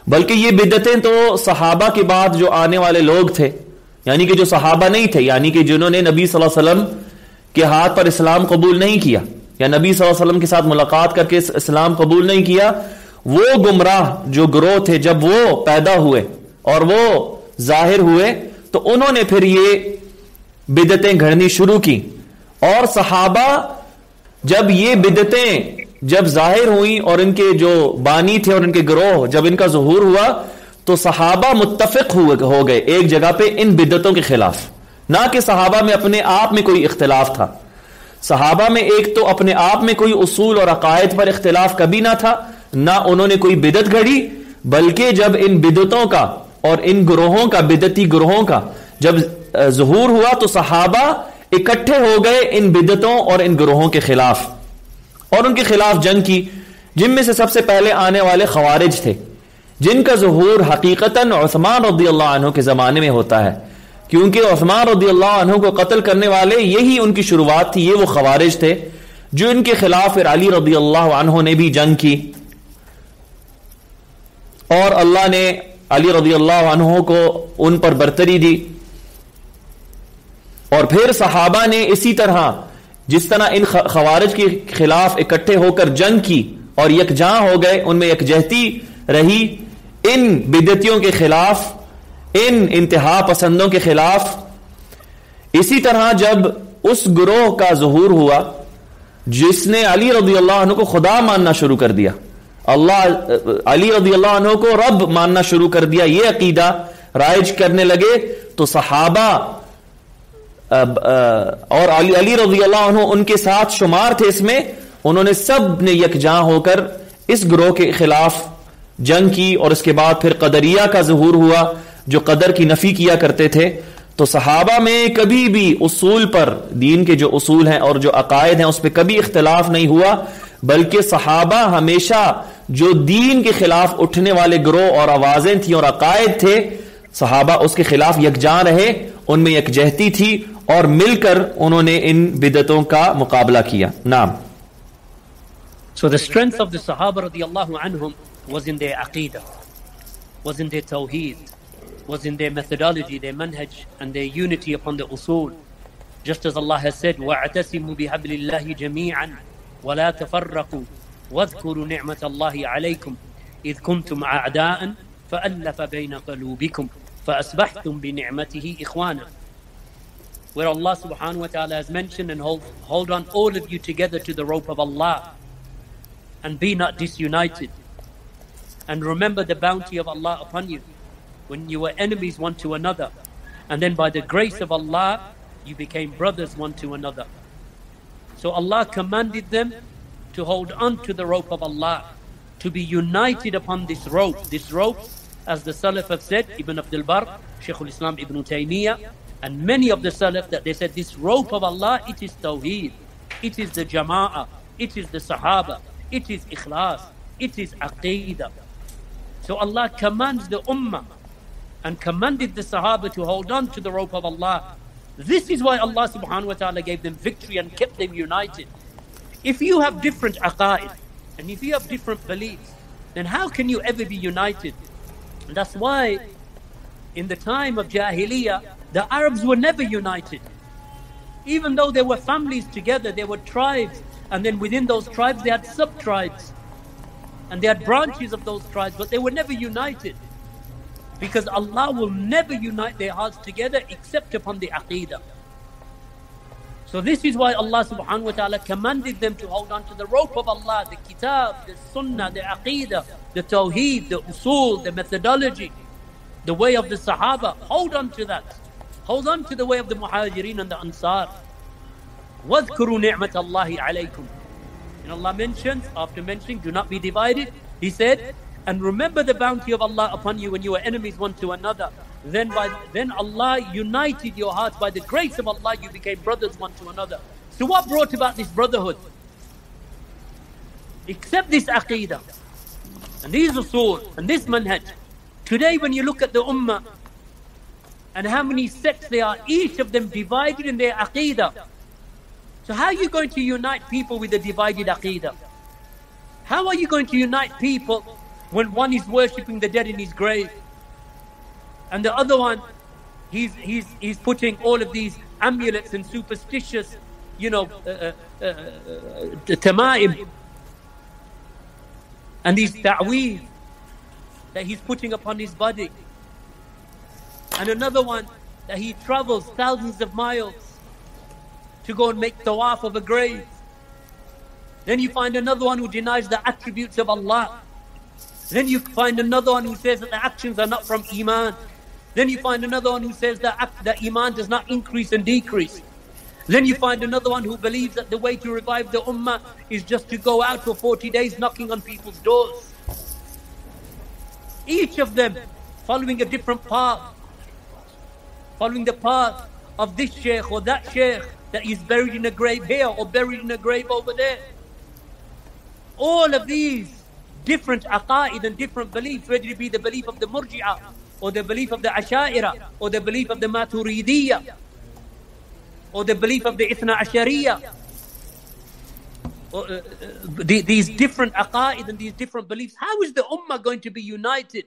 بلکہ یہ بدعتیں تو صحابہ کے بعد جو آنے والے لوگ تھے، یعنی کہ جو صحابہ نہیں تھے، یعنی کہ جنہوں نے نبی صلی اللہ علیہ وسلم کے ہاتھ پر اسلام قبول نہیں کیا یا نبی صلی اللہ علیہ وسلم کے ساتھ ملاقات کر کے اسلام قبول نہیں کیا، وہ گمراہ جو گروہ تھے جب وہ پیدا ہوئے اور وہ ظاہر ہوئے تو انہوں نے پھر یہ بدعتیں گھڑنی شروع کی. اور صحابہ جب یہ بدعتیں جب ظاہر ہوئیں اور ان کے جو بانی تھے اور ان کے گروہ جب ان کا ظہور ہوا تو صحابہ متفق ہو گئے ایک جگہ پہ ان بدعتوں کے خلاف. نہ کہ صحابہ میں اپنے آپ میں کوئی اختلاف تھا، صحابہ میں ایک تو اپنے آپ میں کوئی اصول اور عقائد پر اختلاف کبھی نہ تھا، نہ انہوں نے کوئی بدعت گھڑی، بلکہ جب ان بدعتوں کا اور ان گروہوں کا، بدعتی گروہوں کا جب ظہور ہوا تو صحابہ اکٹھے ہو گئے ان بدعتوں اور ان گروہوں کے خلاف اور ان کے خلاف جنگ کی، جن میں سے سب سے پہلے آنے والے خوارج تھے، جن کا ظہور حقیقتاً عثمان رضی اللہ عنہ کے زمانے میں ہوتا ہے، کیونکہ عثمان رضی اللہ عنہ کو قتل کرنے والے یہی ان کی شروعات تھی، یہ وہ خوارج تھے جو ان کے خلاف پھر علی رضی اللہ عنہ نے بھی جنگ کی اور اللہ نے علی رضی اللہ عنہ کو ان پر برتری دی. اور پھر صحابہ نے اسی طرح جس طرح ان خوارج کے خلاف اکٹھے ہو کر جنگ کی اور یکجاں ہو گئے، ان میں یکجہتی رہی ان بدعتیوں کے خلاف، ان انتہا پسندوں کے خلاف. اسی طرح جب اس گروہ کا ظہور ہوا جس نے علی رضی اللہ عنہ کو خدا ماننا شروع کر دیا، علی رضی اللہ عنہ کو رب ماننا شروع کر دیا، یہ عقیدہ رائج کرنے لگے، تو صحابہ اور علی رضی اللہ عنہ ان کے ساتھ شمار تھے اس میں، انہوں نے سب نے یکجاں ہو کر اس گروہ کے خلاف جنگ کی. اور اس کے بعد پھر قدریہ کا ظہور ہوا جو قدر کی نفی کیا کرتے تھے. تو صحابہ میں کبھی بھی اصول پر، دین کے جو اصول ہیں اور جو عقائد ہیں اس پہ کبھی اختلاف نہیں ہوا، بلکہ صحابہ ہمیشہ جو دین کے خلاف اٹھنے والے گروہ اور آوازیں تھیں اور عقائد تھے، صحابہ اس کے خلاف یکجاں رہے، ان میں یکجہتی تھی اور مل کر انہوں نے ان بدعتوں کا مقابلہ کیا. نام. So the strength of the Sahaba radiallahu anhum was in their aqidah, was in their tawheed, was in their methodology, their manhaj, and their unity upon the usul. Just as Allah has said, وَاعْتَسِمُوا بِحَبْلِ اللَّهِ جَمِيعًا وَلَا تَفَرَّقُوا وَاذْكُرُوا نِعْمَةَ اللَّهِ عَلَيْكُمْ إِذْ كُنْتُمْ أَعْدَاءً فَأَلَّفَ بَيْنَ قَلُوبِكُمْ فَأَصْبَحْتُمْ بِنِعْمَتِهِ إِخْوَانًا. Where Allah subhanahu wa ta'ala has mentioned, and hold on all of you together to the rope of Allah and be not disunited, and remember the bounty of Allah upon you when you were enemies one to another, and then by the grace of Allah you became brothers one to another. So Allah commanded them to hold on to the rope of Allah, to be united upon this rope. This rope, as the Salaf have said, Ibn Abdul Barr, Shaykh al-Islam Ibn Taymiyyah, and many of the Salaf, that they said this rope of Allah, it is Tawheed, it is the Jama'ah, it is the Sahaba, it is Ikhlas, it is Aqidah. So Allah commands the Ummah and commanded the Sahaba to hold on to the rope of Allah This is why Allah subhanahu wa ta'ala gave them victory and kept them united. If you have different aqa'id, and if you have different beliefs, then how can you ever be united? And that's why in the time of Jahiliyyah, the Arabs were never united. Even though there were families together, there were tribes, and then within those tribes they had sub-tribes, and they had branches of those tribes, but they were never united. Because Allah will never unite their hearts together except upon the aqeedah. So this is why Allah subhanahu wa ta'ala commanded them to hold on to the rope of Allah, the kitab, the sunnah, the aqeedah, the tawheed, the usul, the methodology, the way of the Sahaba. Hold on to that. Hold on to the way of the Muhajirin and the Ansar. وَاذْكُرُوا نِعْمَةَ اللَّهِ عَلَيْكُمْ. And Allah mentions, after mentioning, do not be divided, He said, and remember the bounty of Allah upon you when you were enemies one to another. Then Allah united your hearts. By the grace of Allah, you became brothers one to another. So what brought about this brotherhood? Except this aqeedah, and these usul, and this manhaj. Today when you look at the ummah, and how many sects there are, each of them divided in their aqeedah. So how are you going to unite people with a divided aqeedah? How are you going to unite people when one is worshipping the dead in his grave, and the other one, he's putting all of these amulets and superstitious, tama'im, and these ta'weez that he's putting upon his body, and another one that he travels thousands of miles to go and make tawaf of a grave. Then you find another one who denies the attributes of Allah. Then you find another one who says that the actions are not from Iman. Then you find another one who says that Iman does not increase and decrease. Then you find another one who believes that the way to revive the ummah is just to go out for 40 days knocking on people's doors. Each of them following a different path. Following the path of this sheikh or that sheikh that is buried in a grave here or buried in a grave over there. All of these different aqa'id and different beliefs, whether it be the belief of the Murji'ah or the belief of the Asha'ira or the belief of the Maturidiyya or the belief of the Ithna Ashariyya, these different aqa'id and these different beliefs, how is the ummah going to be united?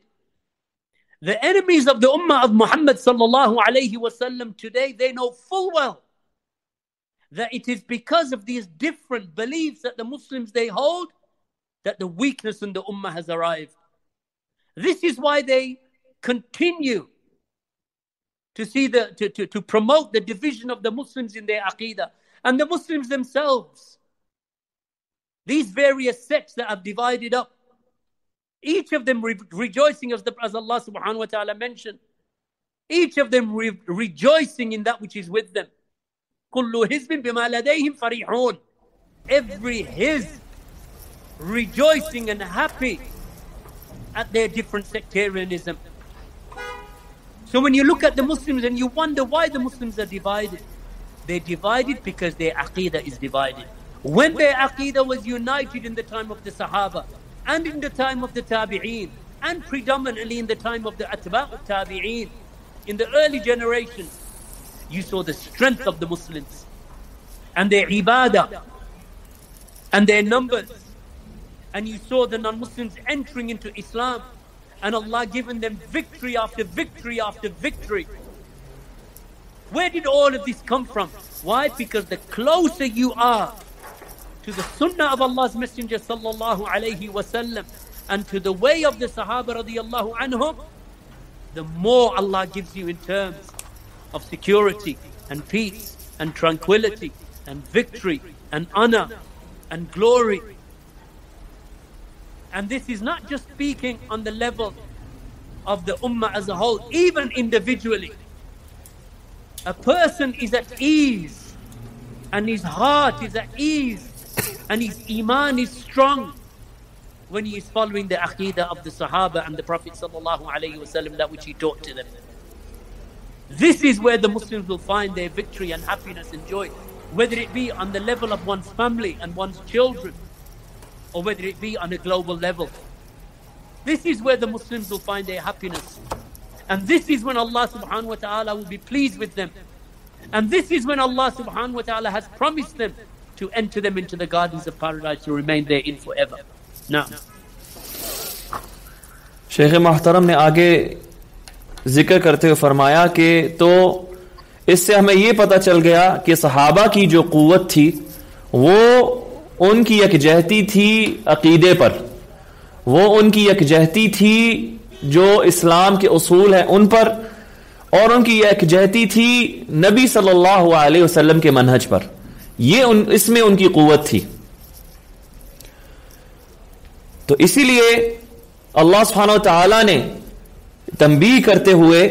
The enemies of the ummah of Muhammad sallallahu alayhi wasallam today, they know full well that it is because of these different beliefs that the Muslims they hold that the weakness in the ummah has arrived. This is why they continue to see to promote the division of the Muslims in their aqeedah. And the Muslims themselves, these various sects that have divided up, each of them rejoicing as Allah subhanahu wa ta'ala mentioned, each of them rejoicing in that which is with them. كُلُّ حِزْبٍ بِمَا لَدَيْهِمْ فَرِحُونَ. Every hizb rejoicing and happy at their different sectarianism. So when you look at the Muslims and you wonder why the Muslims are divided, they're divided because their aqeedah is divided. When their aqeedah was united in the time of the Sahaba and in the time of the Tabi'een and predominantly in the time of the Atba' al-Tabi'een, in the early generations, you saw the strength of the Muslims and their ibadah and their numbers. And you saw the non-Muslims entering into Islam and Allah giving them victory after victory after victory. Where did all of this come from? Why? Because the closer you are to the sunnah of Allah's Messenger sallallahu alayhi wasallam and to the way of the Sahaba radiyallahu anhum, the more Allah gives you in terms of security and peace and tranquility and victory and honor and glory. And this is not just speaking on the level of the ummah as a whole, even individually. A person is at ease and his heart is at ease and his iman is strong when he is following the aqeedah of the Sahaba and the Prophet sallallahu alaihi wasallam, that which he taught to them. This is where the Muslims will find their victory and happiness and joy, whether it be on the level of one's family and one's children, or whether it be on a global level. This is where the Muslims will find their happiness. And this is when Allah subhanahu wa ta'ala will be pleased with them. And this is when Allah subhanahu wa ta'ala has promised them to enter them into the gardens of paradise to remain therein forever. Now, شیخ محترم نے آگے ذکر کرتے ہوئے فرمایا کہ تو اس سے ہمیں یہ پتہ چل گیا کہ صحابہ کی جو قوت تھی وہ ان کی یکجہتی تھی عقیدے پر، وہ ان کی یکجہتی تھی جو اسلام کے اصول ہیں ان پر، اور ان کی یکجہتی تھی نبی صلی اللہ علیہ وسلم کے منہج پر. یہ اس میں ان کی قوت تھی. تو اسی لیے اللہ سبحانہ و تعالی نے تنبیہ کرتے ہوئے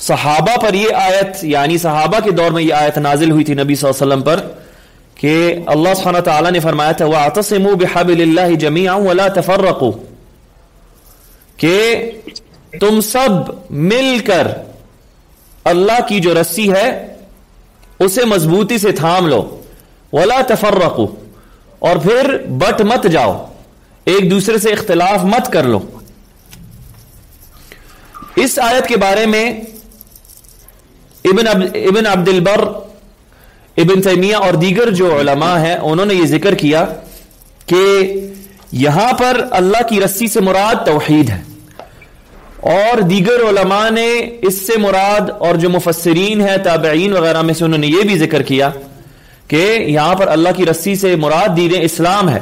صحابہ پر یہ آیت، یعنی صحابہ کے دور میں یہ آیت نازل ہوئی تھی نبی صلی اللہ علیہ وسلم پر، کہ اللہ سبحانہ و تعالی نے فرمایا تھا وَاعْتَصِمُوا بِحَبْلِ اللَّهِ جَمِيعًا وَلَا تَفَرَّقُوا، کہ تم سب مل کر اللہ کی جو رسی ہے اسے مضبوطی سے تھام لو، وَلَا تَفَرَّقُوا، اور پھر بٹ مت جاؤ، ایک دوسرے سے اختلاف مت کر لو. اس آیت کے بارے میں ابن عبد البر، ابن تیمیہ اور دیگر جو علماء ہیں انہوں نے یہ ذکر کیا کہ یہاں پر اللہ کی رسی سے مراد توحید ہے، اور دیگر علماء نے اس سے مراد، اور جو مفسرین ہیں تابعین وغیرہ میں سے انہوں نے یہ بھی ذکر کیا کہ یہاں پر اللہ کی رسی سے مراد دین اسلام ہے،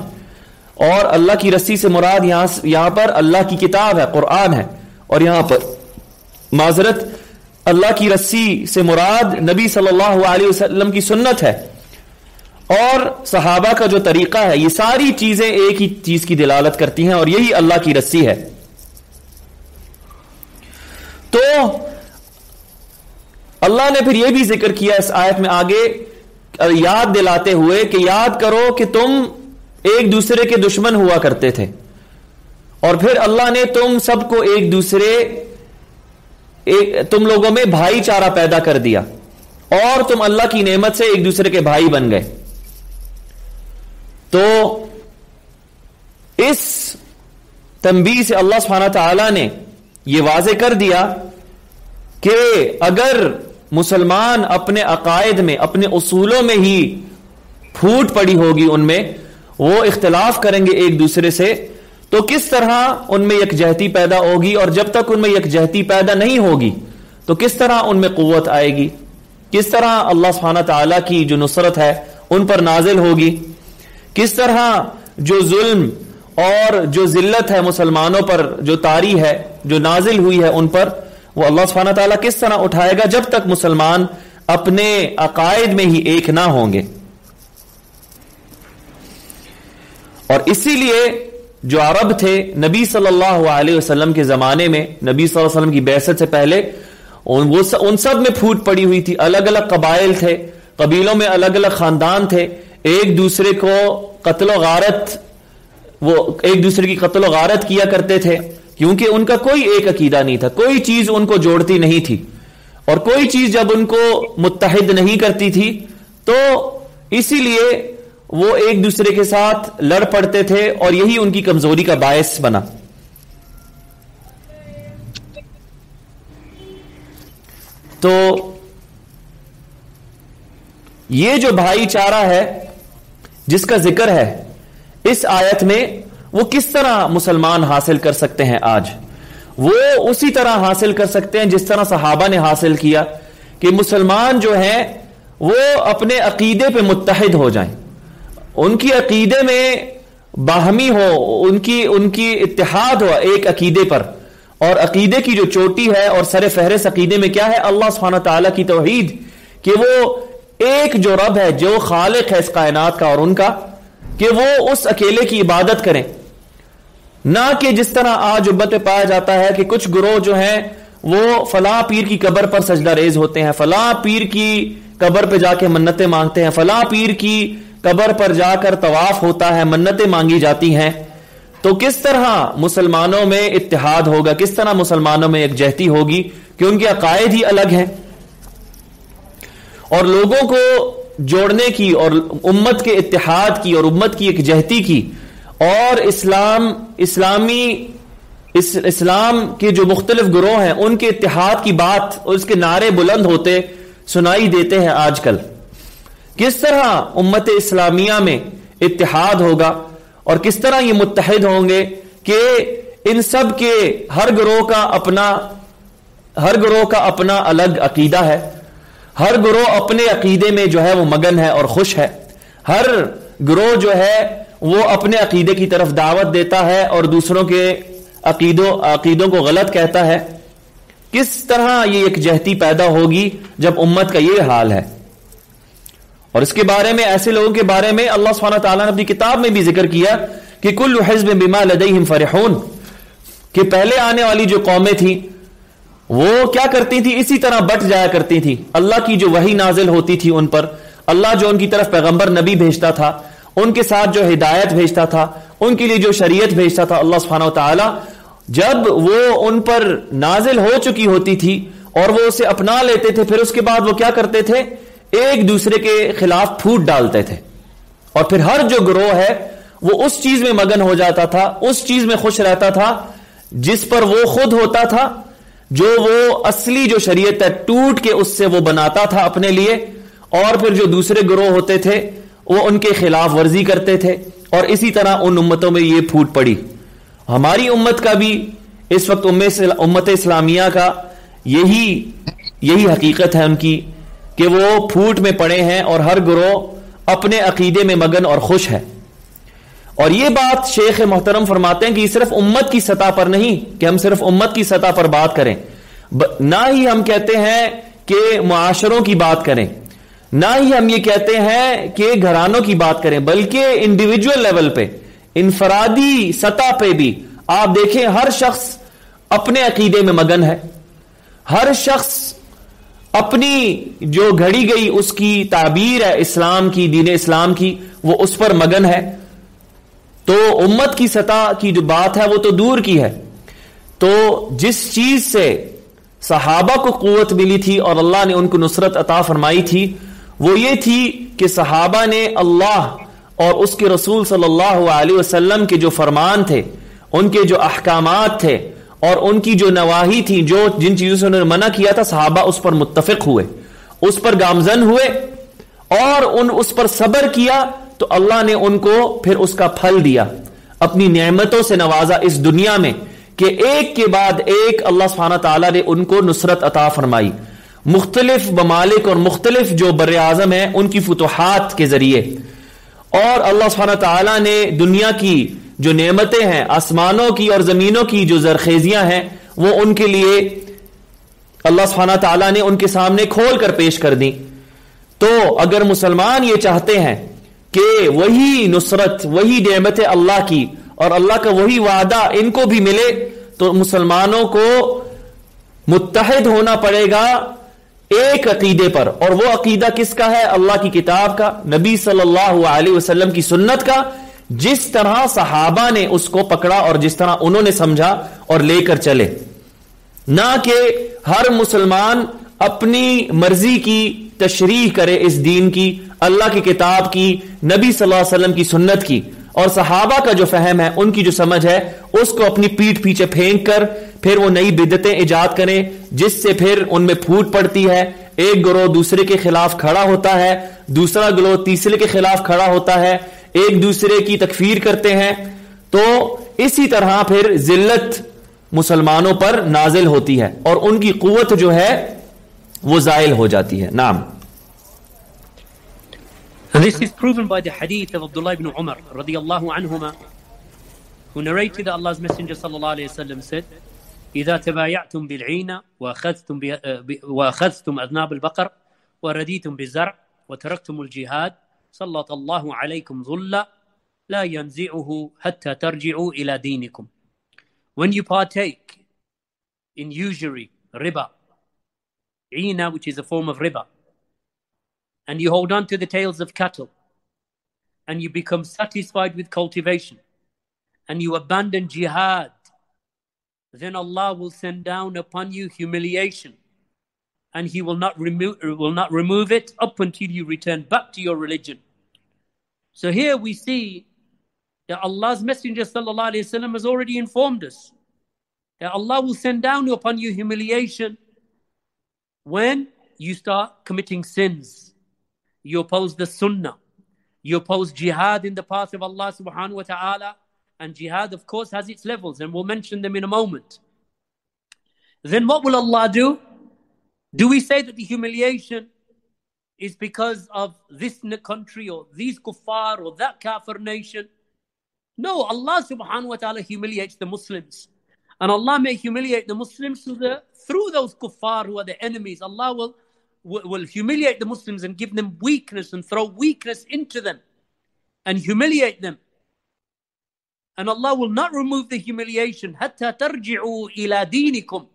اور اللہ کی رسی سے مراد یہاں پر اللہ کی کتاب ہے، قرآن ہے، اور یہاں پر معذرت اللہ کی رسی سے مراد نبی صلی اللہ علیہ وسلم کی سنت ہے اور صحابہ کا جو طریقہ ہے. یہ ساری چیزیں ایک ہی چیز کی دلالت کرتی ہیں اور یہی اللہ کی رسی ہے. تو اللہ نے پھر یہ بھی ذکر کیا اس آیت میں آگے یاد دلاتے ہوئے کہ یاد کرو کہ تم ایک دوسرے کے دشمن ہوا کرتے تھے، اور پھر اللہ نے تم سب کو تم لوگوں میں بھائی چارہ پیدا کر دیا، اور تم اللہ کی نعمت سے ایک دوسرے کے بھائی بن گئے. تو اس تنبیہ سے اللہ سبحانہ تعالی نے یہ واضح کر دیا کہ اگر مسلمان اپنے عقائد میں، اپنے اصولوں میں ہی پھوٹ پڑی ہوگی، ان میں وہ اختلاف کریں گے ایک دوسرے سے، تو کس طرح ان میں یکجہتی پیدا ہوگی، اور جب تک ان میں یکجہتی پیدا نہیں ہوگی تو کس طرح ان میں قوت آئے گی، کس طرح اللہ سبحانہ تعالیٰ کی جو نصرت ہے ان پر نازل ہوگی، کس طرح جو ظلم اور جو ذلت ہے مسلمانوں پر جو طاری ہے، جو نازل ہوئی ہے ان پر، وہ اللہ سبحانہ تعالیٰ کس طرح اٹھائے گا جب تک مسلمان اپنے عقائد میں ہی ایک نہ ہوں گے. اور اسی لیے جو عرب تھے نبی صلی اللہ علیہ وسلم کے زمانے میں، نبی صلی اللہ علیہ وسلم کی بعثت سے پہلے ان سب میں پھوٹ پڑی ہوئی تھی. الگ الگ قبائل تھے، قبیلوں میں الگ الگ خاندان تھے، ایک دوسرے کو قتل و غارت، وہ ایک دوسرے کی قتل و غارت کیا کرتے تھے، کیونکہ ان کا کوئی ایک عقیدہ نہیں تھا، کوئی چیز ان کو جوڑتی نہیں تھی، اور کوئی چیز جب ان کو متحد نہیں کرتی تھی تو اسی لیے وہ ایک دوسرے کے ساتھ لڑ پڑتے تھے، اور یہی ان کی کمزوری کا باعث بنا. تو یہ جو بھائی چارہ ہے جس کا ذکر ہے اس آیت میں، وہ کس طرح مسلمان حاصل کر سکتے ہیں آج؟ وہ اسی طرح حاصل کر سکتے ہیں جس طرح صحابہ نے حاصل کیا، کہ مسلمان جو ہیں وہ اپنے عقیدے پہ متحد ہو جائیں، ان کی عقیدے میں باہمی ہو، ان کی اتحاد ہو ایک عقیدے پر. اور عقیدے کی جو چوٹی ہے اور سر فہرست عقیدے میں کیا ہے؟ اللہ سبحانہ تعالیٰ کی توحید، کہ وہ ایک جو رب ہے، جو خالق ہے اس کائنات کا اور ان کا، کہ وہ اس اکیلے کی عبادت کریں، نہ کہ جس طرح آج امت میں پایا جاتا ہے کہ کچھ گروہ جو ہیں وہ فلاں پیر کی قبر پر سجدہ ریز ہوتے ہیں، فلاں پیر کی قبر پہ جا کے منتیں مانگتے ہیں، فلاں پیر کی قبر پر جا کر طواف ہوتا ہے، منتیں مانگی جاتی ہیں. تو کس طرح مسلمانوں میں اتحاد ہوگا، کس طرح مسلمانوں میں یکجہتی ہوگی، کہ ان کے عقائد ہی الگ ہیں. اور لوگوں کو جوڑنے کی اور امت کے اتحاد کی اور امت کی یکجہتی کی اور اسلام کے جو مختلف گروہ ہیں ان کے اتحاد کی بات اور اس کے نعرے بلند ہوتے سنائی دیتے ہیں آج کل. کس طرح امت اسلامیہ میں اتحاد ہوگا اور کس طرح یہ متحد ہوں گے کہ ان سب کے ہر گروہ کا اپنا الگ عقیدہ ہے. ہر گروہ اپنے عقیدے میں جو ہے وہ مگن ہے اور خوش ہے. ہر گروہ جو ہے وہ اپنے عقیدے کی طرف دعوت دیتا ہے اور دوسروں کے عقیدوں کو غلط کہتا ہے. کس طرح یہ یکجہتی پیدا ہوگی جب امت کا یہ حال ہے؟ اور اس کے بارے میں، ایسے لوگوں کے بارے میں اللہ سبحانہ وتعالیٰ نے اپنی کتاب میں بھی ذکر کیا کہ کل حزب بما لدیہم فرحون، کہ پہلے آنے والی جو قومیں تھیں وہ کیا کرتی تھی؟ اسی طرح بٹ جایا کرتی تھی. اللہ کی جو وحی نازل ہوتی تھی ان پر، اللہ جو ان کی طرف پیغمبر نبی بھیجتا تھا، ان کے ساتھ جو ہدایت بھیجتا تھا، ان کے لیے جو شریعت بھیجتا تھا اللہ سبحانہ وتعالی، جب وہ ان پر نازل ہو چکی ہوتی تھی اور وہ اسے اپنا لیتے تھے، پھر اس کے بعد وہ کیا کرتے تھے؟ ایک دوسرے کے خلاف پھوٹ ڈالتے تھے. اور پھر ہر جو گروہ ہے وہ اس چیز میں مگن ہو جاتا تھا، اس چیز میں خوش رہتا تھا جس پر وہ خود ہوتا تھا، جو وہ اصلی جو شریعت ہے ٹوٹ کے اس سے وہ بناتا تھا اپنے لیے. اور پھر جو دوسرے گروہ ہوتے تھے وہ ان کے خلاف ورزی کرتے تھے، اور اسی طرح ان امتوں میں یہ پھوٹ پڑی. ہماری امت کا بھی اس وقت امت اسلامیہ کا یہی حقیقت ہے ان کی، کہ وہ پھوٹ میں پڑے ہیں اور ہر گروہ اپنے عقیدے میں مگن اور خوش ہے. اور یہ بات شیخ محترم فرماتے ہیں کہ یہ صرف امت کی سطح پر نہیں کہ ہم صرف امت کی سطح پر بات کریں، نہ ہی ہم کہتے ہیں کہ معاشروں کی بات کریں، نہ ہی ہم یہ کہتے ہیں کہ گھرانوں کی بات کریں، بلکہ انڈیویجول لیول پہ، انفرادی سطح پہ بھی آپ دیکھیں ہر شخص اپنے عقیدے میں مگن ہے. ہر شخص اپنی جو گھڑی گئی اس کی تعبیر ہے اسلام کی، دین اسلام کی، وہ اس پر مگن ہے. تو امت کی سطح کی جو بات ہے وہ تو دور کی ہے. تو جس چیز سے صحابہ کو قوت ملی تھی اور اللہ نے ان کو نصرت عطا فرمائی تھی، وہ یہ تھی کہ صحابہ نے اللہ اور اس کے رسول صلی اللہ علیہ وسلم کے جو فرمان تھے، ان کے جو احکامات تھے اور ان کی جو نواہی تھی، جو جن چیزوں سے انہوں نے منع کیا تھا، صحابہ اس پر متفق ہوئے، اس پر گامزن ہوئے اور اس پر صبر کیا. تو اللہ نے ان کو پھر اس کا پھل دیا، اپنی نعمتوں سے نوازا اس دنیا میں، کہ ایک کے بعد ایک اللہ سبحانہ تعالیٰ نے ان کو نصرت عطا فرمائی. مختلف ممالک اور مختلف جو بر اعظم ہیں ان کی فتوحات کے ذریعے. اور اللہ سبحانہ تعالیٰ نے دنیا کی جو نعمتیں ہیں، آسمانوں کی اور زمینوں کی جو زرخیزیاں ہیں، وہ ان کے لیے اللہ سبحانہ تعالیٰ نے ان کے سامنے کھول کر پیش کر دی. تو اگر مسلمان یہ چاہتے ہیں کہ وہی نصرت، وہی نعمت اللہ کی اور اللہ کا وہی وعدہ ان کو بھی ملے، تو مسلمانوں کو متحد ہونا پڑے گا ایک عقیدے پر. اور وہ عقیدہ کس کا ہے؟ اللہ کی کتاب کا، نبی صلی اللہ علیہ وسلم کی سنت کا، جس طرح صحابہ نے اس کو پکڑا اور جس طرح انہوں نے سمجھا اور لے کر چلے. نہ کہ ہر مسلمان اپنی مرضی کی تشریح کرے اس دین کی، اللہ کی کتاب کی، نبی صلی اللہ علیہ وسلم کی سنت کی، اور صحابہ کا جو فہم ہے، ان کی جو سمجھ ہے، اس کو اپنی پیٹھ پیچھے پھینک کر پھر وہ نئی بدعتیں ایجاد کریں، جس سے پھر ان میں پھوٹ پڑتی ہے. ایک گروہ دوسرے کے خلاف کھڑا ہوتا ہے، دوسرا گروہ تیسرے کے خلاف کھڑا ہوتا ہے، ایک دوسرے کی تکفیر کرتے ہیں. تو اسی طرح پھر ذلت مسلمانوں پر نازل ہوتی ہے اور ان کی قوت جو ہے وہ زائل ہو جاتی ہے. نعم. And this is proven by the hadith of Abdullah ibn Umar radiyallahu anhuma, who narrated that Allah's Messenger sallallahu alayhi wa sallam said, إذا تبايعتم بالعينة وأخذتم أذناب البقر ورديتم بالزرع وتركتم الجهاد سلط الله عليكم ظلا لا ينزعه حتى ترجعوا إلى دينكم. When you partake in usury, riba, عينة, which is a form of riba, and you hold on to the tails of cattle, and you become satisfied with cultivation, and you abandon jihad, then Allah will send down upon you humiliation, and He will not remove it up until you return back to your religion. So here we see that Allah's Messenger sallallahu alaihi wasallam has already informed us that Allah will send down upon you humiliation when you start committing sins. You oppose the sunnah. You oppose jihad in the path of Allah subhanahu wa ta'ala. And jihad, of course, has its levels, and we'll mention them in a moment. Then what will Allah do? Do we say that the humiliation is because of this country or these kuffar or that kafir nation? No, Allah subhanahu wa ta'ala humiliates the Muslims. And Allah may humiliate the Muslims through those kuffar who are the enemies. Allah will humiliate the Muslims and give them weakness and throw weakness into them and humiliate them. And Allah will not remove the humiliation حَتَّى تَرْجِعُوا إِلَى دِينِكُمْ,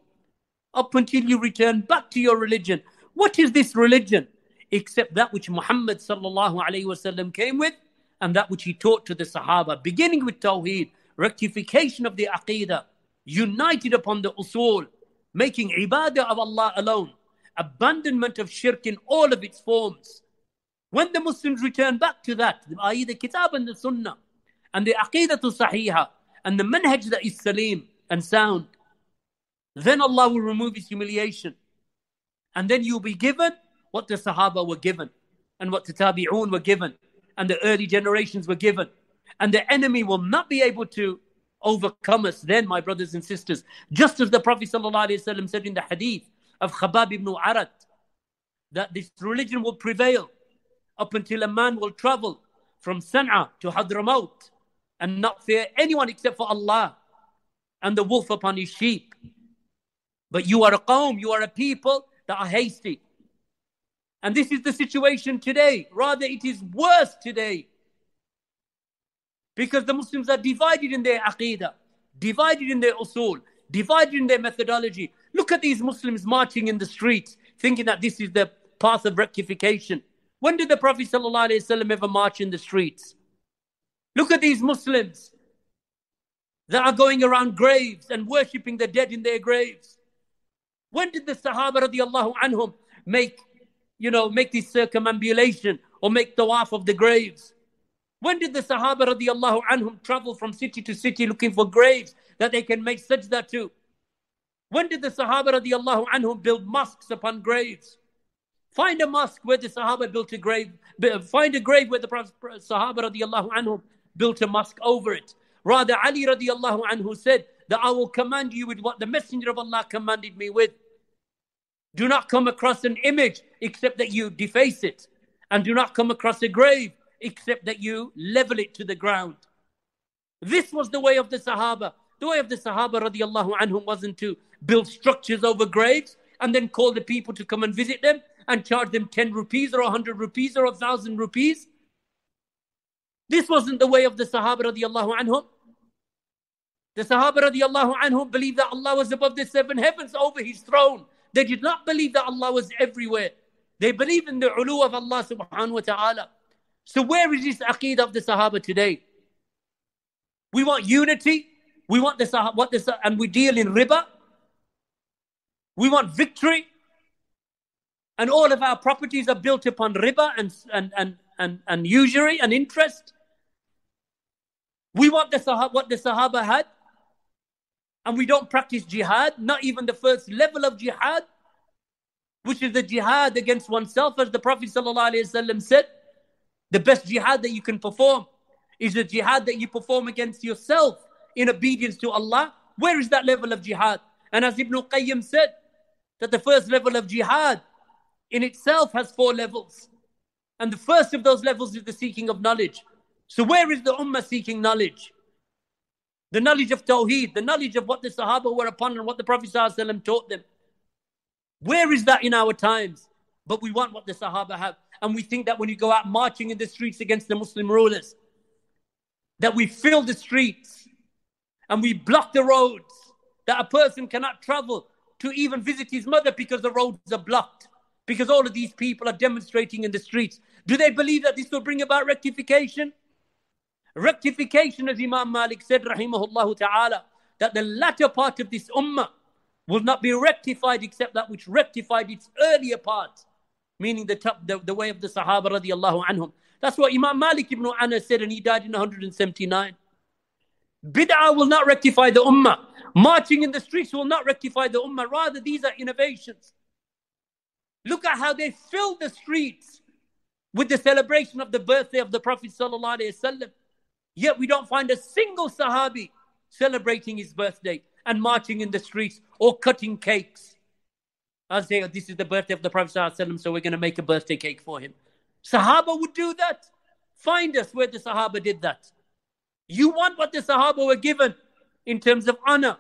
up until you return back to your religion. What is this religion? Except that which Muhammad sallallahu alayhi wasallam came with and that which he taught to the Sahaba, beginning with Tawheed, rectification of the Aqidah, united upon the usul, making ibadah of Allah alone, abandonment of shirk in all of its forms. When the Muslims return back to that, i.e. the Kitab and the Sunnah, and the Aqidatul Sahiha, and the manhaj that is salim and sound, then Allah will remove his humiliation. And then you'll be given what the Sahaba were given, and what the Tabi'un were given, and the early generations were given. And the enemy will not be able to overcome us then, my brothers and sisters. Just as the Prophet ﷺ said in the hadith of Khabab ibn Arat, that this religion will prevail up until a man will travel from Sana'a to Hadramaut and not fear anyone except for Allah and the wolf upon his sheep. But you are a qawm, you are a people that are hasty. And this is the situation today. Rather, it is worse today. Because the Muslims are divided in their aqidah, divided in their usul, divided in their methodology. Look at these Muslims marching in the streets, thinking that this is the path of rectification. When did the Prophet ﷺ ever march in the streets? Look at these Muslims that are going around graves and worshipping the dead in their graves. When did the Sahaba radiallahu anhum make this circumambulation or make tawaf of the graves? When did the Sahaba radiallahu anhum travel from city to city looking for graves that they can make sajda to? When did the Sahaba radiallahu anhum build mosques upon graves? Find a mosque where the Sahaba built a grave. Find a grave where the Sahaba radiallahu anhum built a mosque over it. Rather, Ali radiallahu anhu said that I will command you with what the Messenger of Allah commanded me with. Do not come across an image except that you deface it. And do not come across a grave except that you level it to the ground. This was the way of the Sahaba. The way of the Sahaba radiallahu anhum wasn't to build structures over graves and then call the people to come and visit them and charge them 10 rupees or 100 rupees or 1,000 rupees. This wasn't the way of the Sahaba radiallahu anhum. The Sahaba radiallahu anhum believed that Allah was above the 7 heavens over his throne. They did not believe that Allah was everywhere. They believed in the ulu of Allah subhanahu wa ta'ala. So where is this aqeedah of the Sahaba today? We want unity. We want the Sahaba, and we deal in riba. We want victory. And all of our properties are built upon riba and usury and interest. We want what the Sahaba had. And we don't practice jihad, not even the first level of jihad, which is the jihad against oneself, as the Prophet ﷺ said. The best jihad that you can perform is the jihad that you perform against yourself in obedience to Allah. Where is that level of jihad? And as Ibn Qayyim said, that the first level of jihad in itself has 4 levels. And the first of those levels is the seeking of knowledge. So where is the ummah seeking knowledge? The knowledge of Tawheed, the knowledge of what the Sahaba were upon and what the Prophet ﷺ taught them. Where is that in our times? But we want what the Sahaba have. And we think that when you go out marching in the streets against the Muslim rulers, that we fill the streets and we block the roads, that a person cannot travel to even visit his mother because the roads are blocked, because all of these people are demonstrating in the streets. Do they believe that this will bring about rectification? Rectification, as Imam Malik said, rahimahullah ta'ala, that the latter part of this ummah will not be rectified except that which rectified its earlier part, meaning the way of the Sahaba radiallahu anhum. That's what Imam Malik ibn Anas said, and he died in 179. Bid'ah will not rectify the ummah. Marching in the streets will not rectify the ummah. Rather, these are innovations. Look at how they filled the streets with the celebration of the birthday of the Prophet sallallahu alaihi wasallam. Yet we don't find a single Sahabi celebrating his birthday and marching in the streets or cutting cakes. I'll say, this is the birthday of the Prophet sallallahu alaihi wasallam, so we're going to make a birthday cake for him. Sahaba would do that. Find us where the Sahaba did that. You want what the Sahaba were given in terms of honor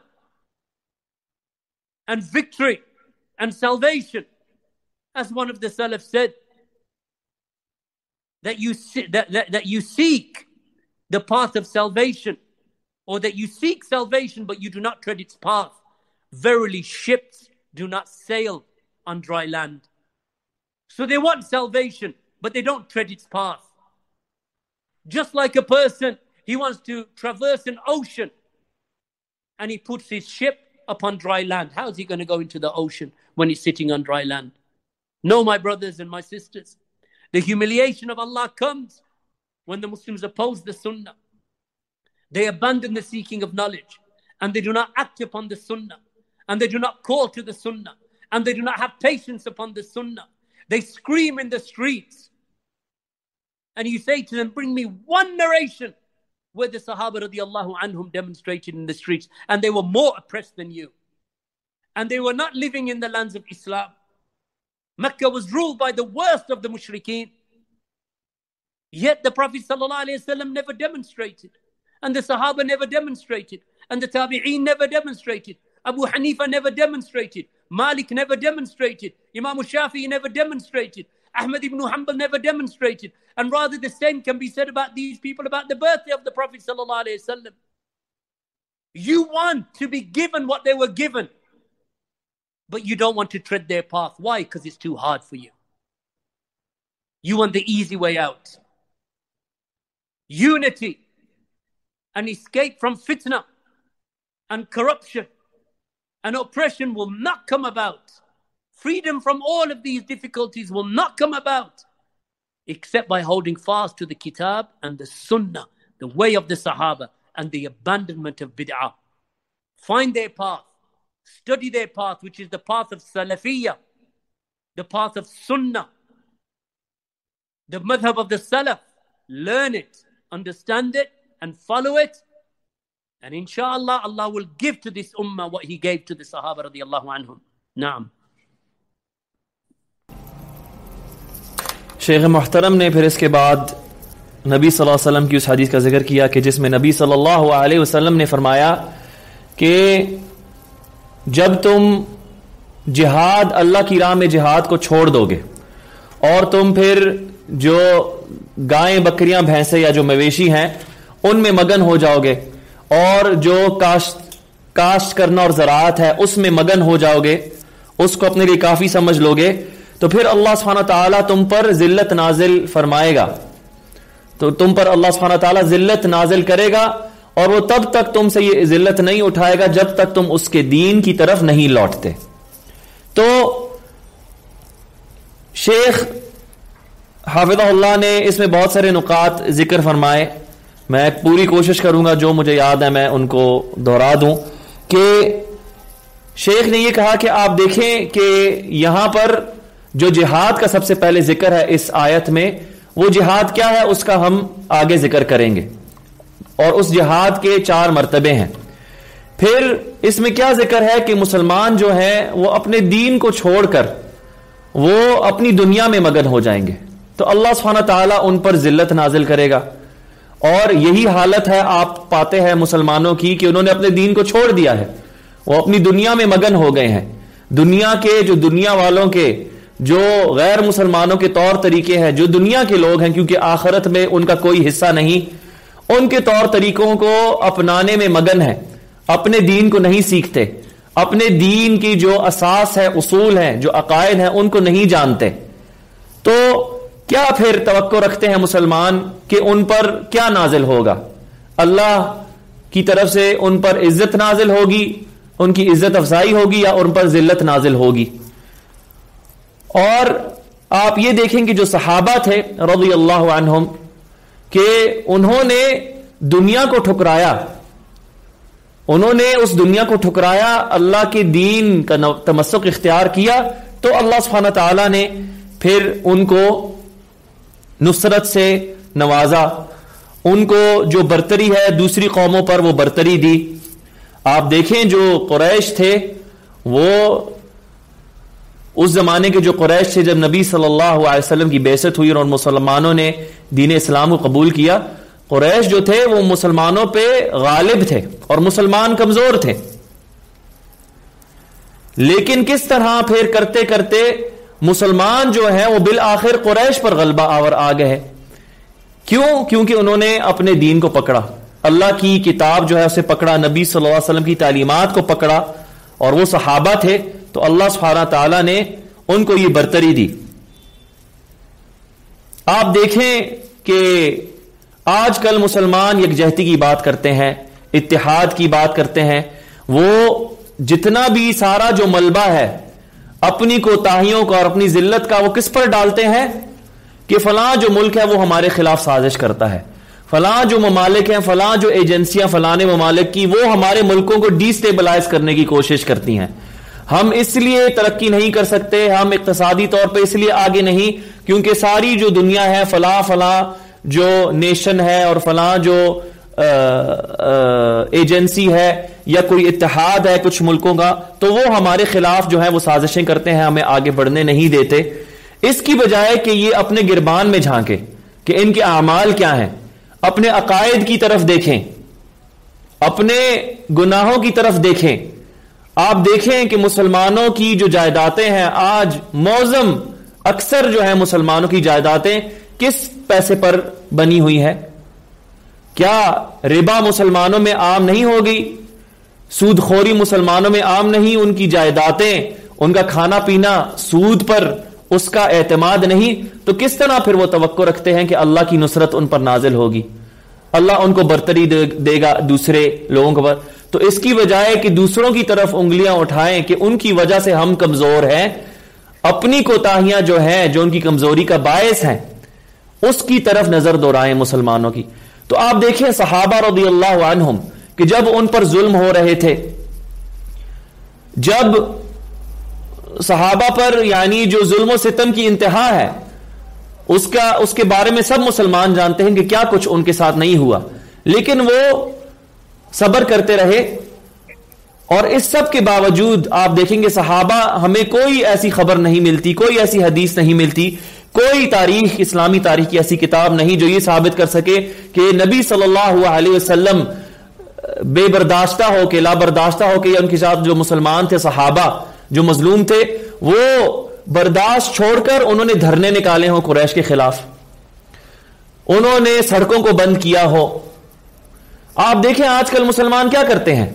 and victory and salvation. As one of the Salaf said, that you seek the path of salvation, or that you seek salvation but you do not tread its path. Verily, ships do not sail on dry land. So they want salvation, but they don't tread its path. Just like a person, he wants to traverse an ocean and he puts his ship upon dry land. How is he going to go into the ocean when he's sitting on dry land? No, my brothers and my sisters. The humiliation of Allah comes when the Muslims oppose the Sunnah. They abandon the seeking of knowledge, and they do not act upon the Sunnah, and they do not call to the Sunnah, and they do not have patience upon the Sunnah. They scream in the streets, and you say to them, bring me one narration where the Sahaba radiallahu anhum demonstrated in the streets, and they were more oppressed than you, and they were not living in the lands of Islam. Mecca was ruled by the worst of the mushrikeen. Yet the Prophet ﷺ never demonstrated, and the Sahaba never demonstrated, and the Tabi'een never demonstrated. Abu Hanifa never demonstrated. Malik never demonstrated. Imam Shafi'i never demonstrated. Ahmad ibn Hanbal never demonstrated. And rather the same can be said about these people, about the birthday of the Prophet ﷺ. You want to be given what they were given, but you don't want to tread their path. Why? Because it's too hard for you. You want the easy way out. Unity and escape from fitna and corruption and oppression will not come about. Freedom from all of these difficulties will not come about except by holding fast to the Kitab and the Sunnah, the way of the Sahaba, and the abandonment of bid'ah. Find their path. Study their path, which is the path of Salafiyah, the path of Sunnah, the madhab of the Salaf. Learn it, understand it, and follow it. And inshallah, Allah will give to this ummah what He gave to the Sahaba radiallahu anhum. Naam. شیخ محترم نے پھر اس کے بعد نبی صلی اللہ علیہ وسلم کی اس حدیث کا ذکر کیا کہ جس میں نبی صلی اللہ علیہ وسلم نے فرمایا کہ جب تم جہاد اللہ کی راہ میں جہاد کو چھوڑ دو گے اور تم پھر جو گائیں بکریاں بھینسیں یا جو مویشی ہیں ان میں مگن ہو جاؤ گے اور جو کاشت کرنا اور زراعت ہے اس میں مگن ہو جاؤ گے, اس کو اپنے لیے کافی سمجھ لو گے, تو پھر اللہ سبحانہ تعالیٰ تم پر ذلت نازل فرمائے گا. تو تم پر اللہ سبحانہ تعالیٰ ذلت نازل کرے گا اور وہ تب تک تم سے یہ ذلت نہیں اٹھائے گا جب تک تم اس کے دین کی طرف نہیں لوٹتے. تو شیخ حافظہ اللہ نے اس میں بہت سارے نکات ذکر فرمائے. میں پوری کوشش کروں گا جو مجھے یاد ہے میں ان کو دہرا دوں. کہ شیخ نے یہ کہا کہ آپ دیکھیں کہ یہاں پر جو جہاد کا سب سے پہلے ذکر ہے اس آیت میں, وہ جہاد کیا ہے اس کا ہم آگے ذکر کریں گے, اور اس جہاد کے 4 مرتبے ہیں. پھر اس میں کیا ذکر ہے کہ مسلمان جو ہیں وہ اپنے دین کو چھوڑ کر وہ اپنی دنیا میں مگن ہو جائیں گے, تو اللہ سبحانہ تعالیٰ ان پر ذلت نازل کرے گا. اور یہی حالت ہے آپ پاتے ہیں مسلمانوں کی کہ انہوں نے اپنے دین کو چھوڑ دیا ہے, وہ اپنی دنیا میں مگن ہو گئے ہیں. دنیا کے جو دنیا والوں کے جو غیر مسلمانوں کے طور طریقے ہیں, جو دنیا کے لوگ ہیں, کیونکہ آخرت میں ان کا کوئی حصہ نہیں, ان کے طور طریقوں کو اپنانے میں مگن ہے, اپنے دین کو نہیں سیکھتے, اپنے دین کی جو اساس ہے, اصول ہیں, جو عقائد ہیں, ان کو نہیں جانتے. تو کیا پھر توقع رکھتے ہیں مسلمان کہ ان پر کیا نازل ہوگا؟ اللہ کی طرف سے ان پر عزت نازل ہوگی, ان کی عزت افزائی ہوگی, یا ان پر ذلت نازل ہوگی؟ اور آپ یہ دیکھیں کہ جو صحابہ تھے رضی اللہ عنہم, کہ انہوں نے دنیا کو ٹھکرایا, انہوں نے اس دنیا کو ٹھکرایا, اللہ کے دین کا تمسک اختیار کیا, تو اللہ سبحانہ تعالیٰ نے پھر ان کو نصرت سے نوازا، ان کو جو برتری ہے دوسری قوموں پر وہ برتری دی. آپ دیکھیں جو قریش تھے، وہ اس زمانے کے جو قریش تھے جب نبی صلی اللہ علیہ وسلم کی بعثت ہوئی اور مسلمانوں نے دین اسلام کو قبول کیا، قریش جو تھے وہ مسلمانوں پہ غالب تھے اور مسلمان کمزور تھے. لیکن کس طرح پھر کرتے کرتے مسلمان جو ہیں وہ بالآخر قریش پر غلبہ آور آ گئے. کیوں؟ کیونکہ انہوں نے اپنے دین کو پکڑا، اللہ کی کتاب جو ہے اسے پکڑا، نبی صلی اللہ علیہ وسلم کی تعلیمات کو پکڑا، اور وہ صحابہ تھے تو اللہ سبحانہ تعالیٰ نے ان کو یہ برتری دی. آپ دیکھیں کہ آج کل مسلمان یکجہتی کی بات کرتے ہیں، اتحاد کی بات کرتے ہیں، وہ جتنا بھی سارا جو ملبہ ہے اپنی کوتاہیوں کا اور اپنی ذلت کا وہ کس پر ڈالتے ہیں کہ فلاں جو ملک ہے وہ ہمارے خلاف سازش کرتا ہے، فلاں جو ممالک ہیں، فلاں جو ایجنسیاں فلاں ممالک کی وہ ہمارے ملکوں کو ڈی سٹیبلائز کرنے کی کوشش کرتی ہیں. ہم اس لیے ترقی نہیں کر سکتے، ہم اقتصادی طور پہ اس لیے آگے نہیں کیونکہ ساری جو دنیا ہے فلاں فلاں جو نیشن ہے اور فلاں جو ایجنسی ہے یا کوئی اتحاد ہے کچھ ملکوں کا، تو وہ ہمارے خلاف جو ہے وہ سازشیں کرتے ہیں، ہمیں آگے بڑھنے نہیں دیتے. اس کی بجائے کہ یہ اپنے گربان میں جھانکے کہ ان کے اعمال کیا ہیں، اپنے عقائد کی طرف دیکھیں، اپنے گناہوں کی طرف دیکھیں. آپ دیکھیں کہ مسلمانوں کی جو جائیدادیں ہیں آج معظم اکثر جو ہے مسلمانوں کی جائیدادیں کس پیسے پر بنی ہوئی ہے؟ کیا ربا مسلمانوں میں عام نہیں ہوگی؟ سود خوری مسلمانوں میں عام نہیں؟ ان کی جائیدادیں، ان کا کھانا پینا سود پر، اس کا اعتماد نہیں؟ تو کس طرح پھر وہ توقع رکھتے ہیں کہ اللہ کی نصرت ان پر نازل ہوگی، اللہ ان کو برتری دے گا دوسرے لوگوں کے پر؟ تو اس کی بجائے کہ دوسروں کی طرف انگلیاں اٹھائیں کہ ان کی وجہ سے ہم کمزور ہیں، اپنی کوتاہیاں جو ہیں جو ان کی کمزوری کا باعث ہیں اس کی طرف نظر دورائیں مسلمانوں کی. تو آپ دیکھیں صحابہ رضی اللہ عنہم کہ جب ان پر ظلم ہو رہے تھے، جب صحابہ پر یعنی جو ظلم و ستم کی انتہا ہے اس کے بارے میں سب مسلمان جانتے ہیں کہ کیا کچھ ان کے ساتھ نہیں ہوا، لیکن وہ صبر کرتے رہے. اور اس سب کے باوجود آپ دیکھیں گے صحابہ، ہمیں کوئی ایسی خبر نہیں ملتی، کوئی ایسی حدیث نہیں ملتی، کوئی تاریخ، اسلامی تاریخ کی ایسی کتاب نہیں جو یہ ثابت کر سکے کہ نبی صلی اللہ علیہ وسلم بے برداشتہ ہو کے، لا برداشتہ ہو کے، یا ان کے ساتھ جو مسلمان تھے، صحابہ جو مظلوم تھے، وہ برداشت چھوڑ کر انہوں نے دھرنے نکالے ہوں قریش کے خلاف، انہوں نے سڑکوں کو بند کیا ہو. آپ دیکھیں آج کل مسلمان کیا کرتے ہیں،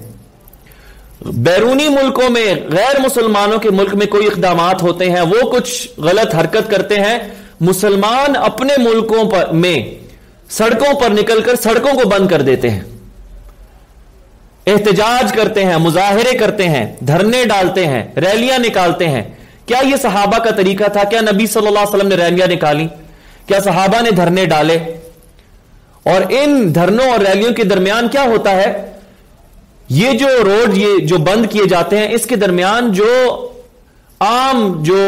بیرونی ملکوں میں، غیر مسلمانوں کے ملک میں کوئی اقدامات ہوتے ہیں، وہ کچھ غلط حرکت کرتے ہیں، مسلمان اپنے ملکوں میں سڑکوں پر نکل کر سڑکوں کو بند کر دیتے ہیں، احتجاج کرتے ہیں، مظاہرے کرتے ہیں، دھرنے ڈالتے ہیں، ریلیاں نکالتے ہیں. کیا یہ صحابہ کا طریقہ تھا؟ کیا نبی صلی اللہ علیہ وسلم نے ریلیاں نکالی؟ کیا صحابہ نے دھرنے ڈالے؟ اور ان دھرنوں اور ریلیوں کے درمیان کیا ہوتا ہے؟ یہ جو روڈ یہ جو بند کیے جاتے ہیں اس کے درمیان جو عام جو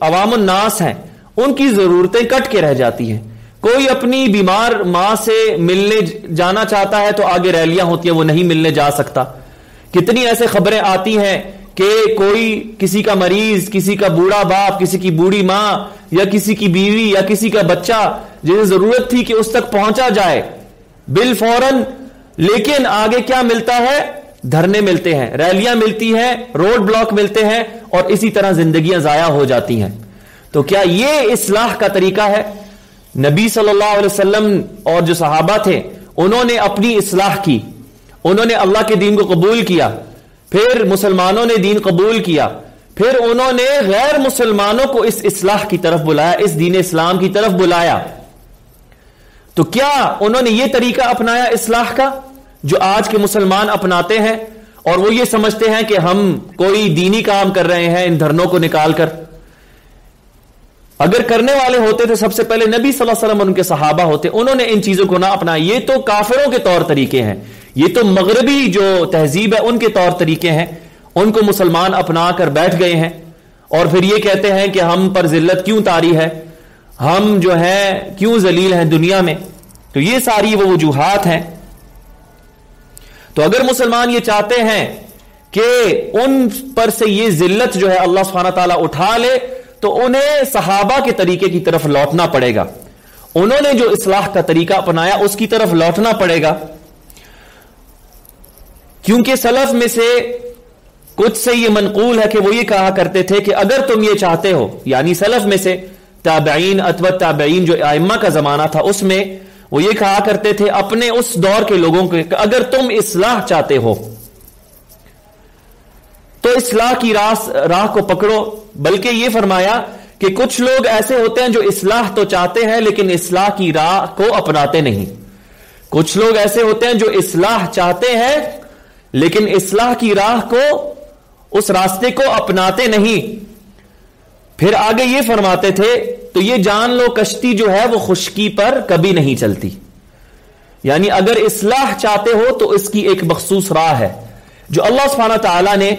عوام الناس ہیں ان کی ضرورتیں کٹ کے رہ جاتی ہیں. کوئی اپنی بیمار ماں سے ملنے جانا چاہتا ہے تو آگے ریلیاں ہوتی ہیں، وہ نہیں ملنے جا سکتا. کتنی ایسے خبریں آتی ہیں کہ کوئی کسی کا مریض، کسی کا بوڑھا باپ، کسی کی بوڑھی ماں یا کسی کی بیوی یا کسی کا بچہ جسے ضرورت تھی کہ اس تک پہنچا جائے بالفوراً، لیکن آگے کیا ملتا ہے؟ دھرنے ملتے ہیں، ریلیاں ملتی ہیں، روڈ بلاک ملتے ہیں، اور اسی طرح زندگیاں ضائع ہو جاتی ہیں. تو کیا یہ اصلاح کا طریقہ ہے؟ نبی صلی اللہ علیہ وسلم اور جو صحابہ تھے انہوں نے اپنی اصلاح کی، انہوں نے اللہ کے دین کو قبول کیا، پھر مسلمانوں نے دین قبول کیا، پھر انہوں نے غیر مسلمانوں کو اس اصلاح کی طرف بلایا، اس دین اسلام کی طرف بلایا. تو کیا انہوں نے یہ طریقہ اپنایا اصلاح کا جو آج کے مسلمان اپناتے ہیں اور وہ یہ سمجھتے ہیں کہ ہم کوئی دینی کام کر رہے ہیں ان دھرنوں کو نکال کر؟ اگر کرنے والے ہوتے تو سب سے پہلے نبی صلی اللہ علیہ وسلم اور ان کے صحابہ ہوتے، انہوں نے ان چیزوں کو نہ اپنایا. یہ تو کافروں کے طور طریقے ہیں، یہ تو مغربی جو تہذیب ہے ان کے طور طریقے ہیں، ان کو مسلمان اپنا کر بیٹھ گئے ہیں اور پھر یہ کہتے ہیں کہ ہم پر ذلت کیوں طاری ہے, ہم جو ہے کیوں ذلیل ہیں دنیا میں. تو یہ ساری وہ وجوہات ہیں. تو اگر مسلمان یہ چاہتے ہیں کہ ان پر سے یہ ذلت جو ہے اللہ سبحانہ تعالیٰ اٹھا لے, تو انہیں صحابہ کے طریقے کی طرف لوٹنا پڑے گا. انہوں نے جو اصلاح کا طریقہ اپنایا اس کی طرف لوٹنا پڑے گا, کیونکہ سلف میں سے کچھ سے یہ منقول ہے کہ وہ یہ کہا کرتے تھے کہ اگر تم یہ چاہتے ہو, یعنی سلف میں سے تابعین, اتباع تابعین جو ائمہ کا زمانہ تھا, اس میں وہ یہ کہا کرتے تھے اپنے اس دور کے لوگوں کو کہ اگر تم اصلاح چاہتے ہو تو اصلاح کی راہ کو پکڑو. بلکہ یہ فرمایا کہ کچھ لوگ ایسے ہوتے ہیں جو اصلاح تو چاہتے ہیں لیکن اصلاح کی راہ کو اپناتے نہیں. کچھ لوگ ایسے ہوتے ہیں جو اصلاح چاہتے ہیں لیکن اصلاح کی راہ کو, اس راستے کو اپناتے نہیں. پھر آگے یہ فرماتے تھے تو یہ جان لو کشتی جو ہے وہ خشکی پر کبھی نہیں چلتی. یعنی اگر اصلاح چاہتے ہو تو اس کی ایک مخصوص راہ ہے جو اللہ سبحانہ تعالیٰ نے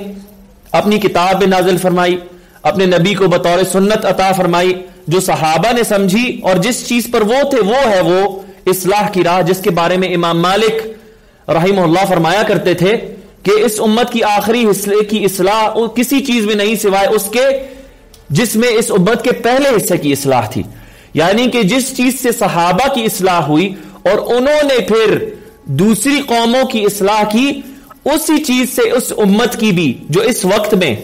اپنی کتاب میں نازل فرمائی, اپنے نبی کو بطور سنت عطا فرمائی, جو صحابہ نے سمجھی اور جس چیز پر وہ تھے وہ ہے وہ اصلاح کی راہ, جس کے بارے میں امام مالک رحمہ اللہ فرمایا کرتے تھے کہ اس امت کی آخری حصے کی اصلاح کسی چیز میں نہیں سوائے اس کے جس میں اس امت کے پہلے حصے کی اصلاح تھی. یعنی کہ جس چیز سے صحابہ کی اصلاح ہوئی اور انہوں نے پھر دوسری قوموں کی اصلاح کی, اسی چیز سے اس امت کی بھی جو اس وقت میں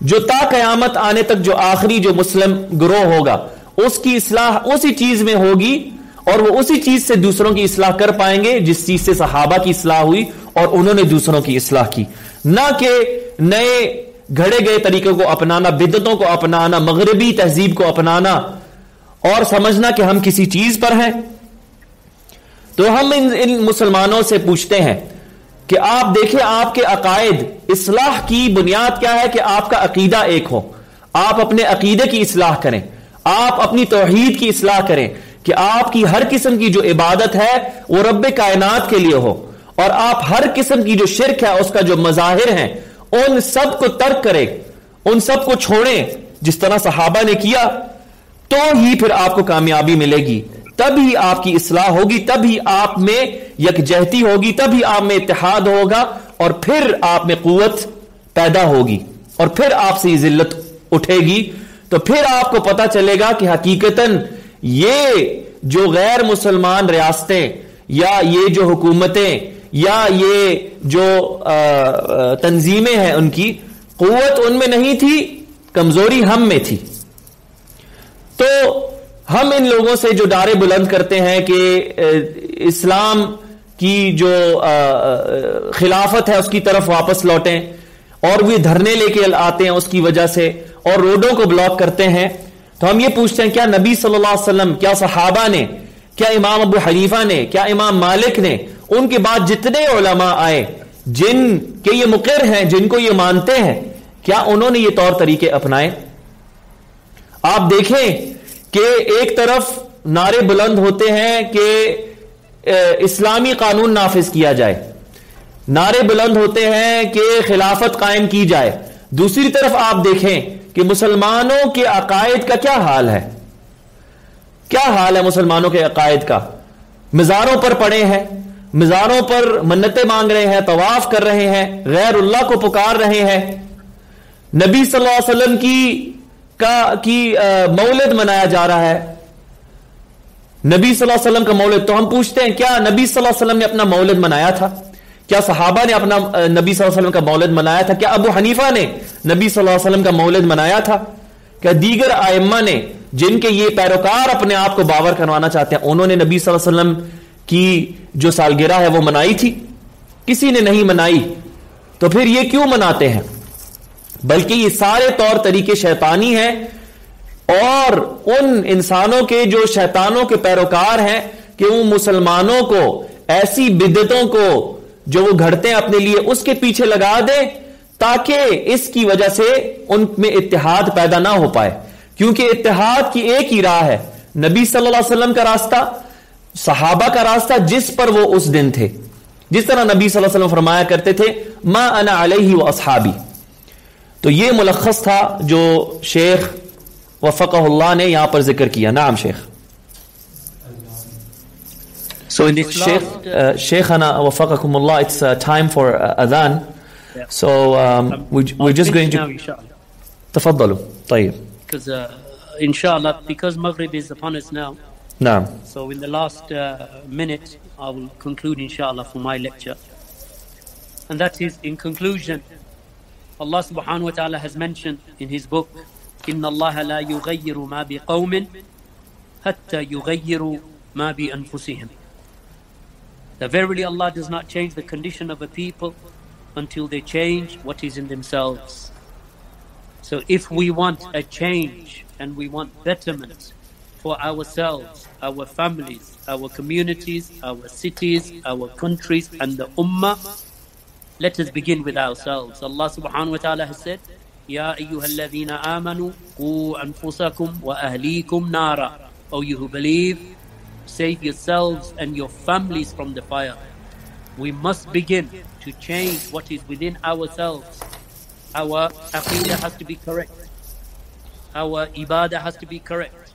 جو تا قیامت آنے تک جو آخری جو مسلم گروہ ہوگا اس کی اصلاح اسی چیز میں ہوگی, اور وہ اسی چیز سے دوسروں کی اصلاح کر پائیں گے جس چیز سے صحابہ کی اصلاح ہوئی اور انہوں نے دوسروں کی اصلاح کی. نہ کہ نئے گھڑے گئے طریقوں کو اپنانا, بدعتوں کو اپنانا, مغربی تہذیب کو اپنانا اور سمجھنا کہ ہم کسی چیز پر ہیں. تو ہم ان مسلمانوں سے پوچھتے ہیں کہ آپ دیکھیں آپ کے عقائد, اصلاح کی بنیاد کیا ہے کہ آپ کا عقیدہ ایک ہو, آپ اپنے عقیدے کی اصلاح کریں, آپ اپنی توحید کی اصلاح کریں کہ آپ کی ہر قسم کی جو عبادت ہے وہ رب کائنات کے لیے ہو, اور آپ ہر قسم کی جو شرک ہے اس کا جو مظاہر ہیں ان سب کو ترک کریں, ان سب کو چھوڑیں جس طرح صحابہ نے کیا, تو ہی پھر آپ کو کامیابی ملے گی, تب ہی آپ کی اصلاح ہوگی, تب ہی آپ میں یکجہتی ہوگی, تب ہی آپ میں اتحاد ہوگا, اور پھر آپ میں قوت پیدا ہوگی, اور پھر آپ سے یہ ذلت اٹھے گی. تو پھر آپ کو پتا چلے گا کہ حقیقتاً یہ جو غیر مسلمان ریاستیں یا یہ جو حکومتیں یا یہ جو تنظیمیں ہیں ان کی قوت ان میں نہیں تھی, کمزوری ہم میں تھی. تو ہم ان لوگوں سے جو نعرے بلند کرتے ہیں کہ اسلام کی جو خلافت ہے اس کی طرف واپس لوٹیں, اور وہ دھرنے لے کے آتے ہیں اس کی وجہ سے, اور روڈوں کو بلاک کرتے ہیں, تو ہم یہ پوچھتے ہیں کیا نبی صلی اللہ علیہ وسلم, کیا صحابہ نے, کیا امام ابو حنیفہ نے, کیا امام مالک نے, ان کے بعد جتنے علماء آئے جن کے یہ مقر ہیں, جن کو یہ مانتے ہیں, کیا انہوں نے یہ طور طریقے اپنائے؟ آپ دیکھیں کہ ایک طرف نعرے بلند ہوتے ہیں کہ اسلامی قانون نافذ کیا جائے, نعرے بلند ہوتے ہیں کہ خلافت قائم کی جائے, دوسری طرف آپ دیکھیں کہ مسلمانوں کے عقائد کا کیا حال ہے, کیا حال ہے مسلمانوں کے عقائد کا. مزاروں پر پڑے ہیں, مزاروں پر منتیں مانگ رہے ہیں, طواف کر رہے ہیں, غیر اللہ کو پکار رہے ہیں, نبی صلی اللہ علیہ وسلم کی مولد منایا جا رہا ہے, نبی صلی اللہ علیہ وسلم کا مولد. تو ہم پوچھتے ہیں کیا نبی صلی اللہ علیہ وسلم نے اپنا مولد منایا تھا؟ کیا صحابہ نے اپنا نبی صلی اللہ علیہ وسلم کا مولد منایا تھا؟ کیا ابو حنیفہ نے نبی صلی اللہ علیہ وسلم کا مولد منایا تھا؟ کیا دیگر ائمہ نے جن کے یہ پیروکار اپنے آپ کو باور کروانا چاہتے ہیں انہوں نے نبی صلی اللہ علیہ وسلم کی جو سالگرہ ہے وہ منائی تھی؟ کسی نے نہیں منائی. تو پھر یہ کیوں مناتے ہیں؟ بلکہ یہ سارے طور طریقے شیطانی ہیں, اور ان انسانوں کے جو شیطانوں کے پیروکار ہیں کہ وہ مسلمانوں کو ایسی بدعتوں کو جو وہ گھڑتے ہیں اپنے لیے اس کے پیچھے لگا دیں تاکہ اس کی وجہ سے ان میں اتحاد پیدا نہ ہو پائے. کیونکہ اتحاد کی ایک ہی راہ ہے, نبی صلی اللہ علیہ وسلم کا راستہ, صحابہ کا راستہ جس پر وہ اس دن تھے. جس طرح نبی صلی اللہ علیہ وسلم فرمایا کرتے تھے ما انا علیہ و اصحابی. تو یہ ملخص تھا جو شیخ وفقہ اللہ نے یہاں پر ذکر کیا. نعم شیخ. So in this Sheikhana wafaqakum Allah, it's time for adhan. So we're just going to تفضلوا. طيب. Because inshallah, because Maghrib is upon us now. نعم. So in the last minute, I will conclude inshallah for my lecture. And that is, in conclusion, Allah subhanahu wa ta'ala has mentioned in his book, إِنَّ اللَّهَ لَا يُغَيِّرُ مَا بِقَوْمٍ حَتَّى يُغَيِّرُوا مَا بِأَنفُسِهِمْ. That verily Allah does not change the condition of a people until they change what is in themselves. So if we want a change and we want betterment for ourselves, our families, our communities, our cities, our countries and the ummah, let us begin with ourselves. Allah subhanahu wa ta'ala has said, Ya ayyuhalladhina amanu qu anfusakum wa ahlikum nara. O you who believe, save yourselves and your families from the fire. We must begin to change what is within ourselves. Our aqeedah has to be correct. Our ibadah has to be correct.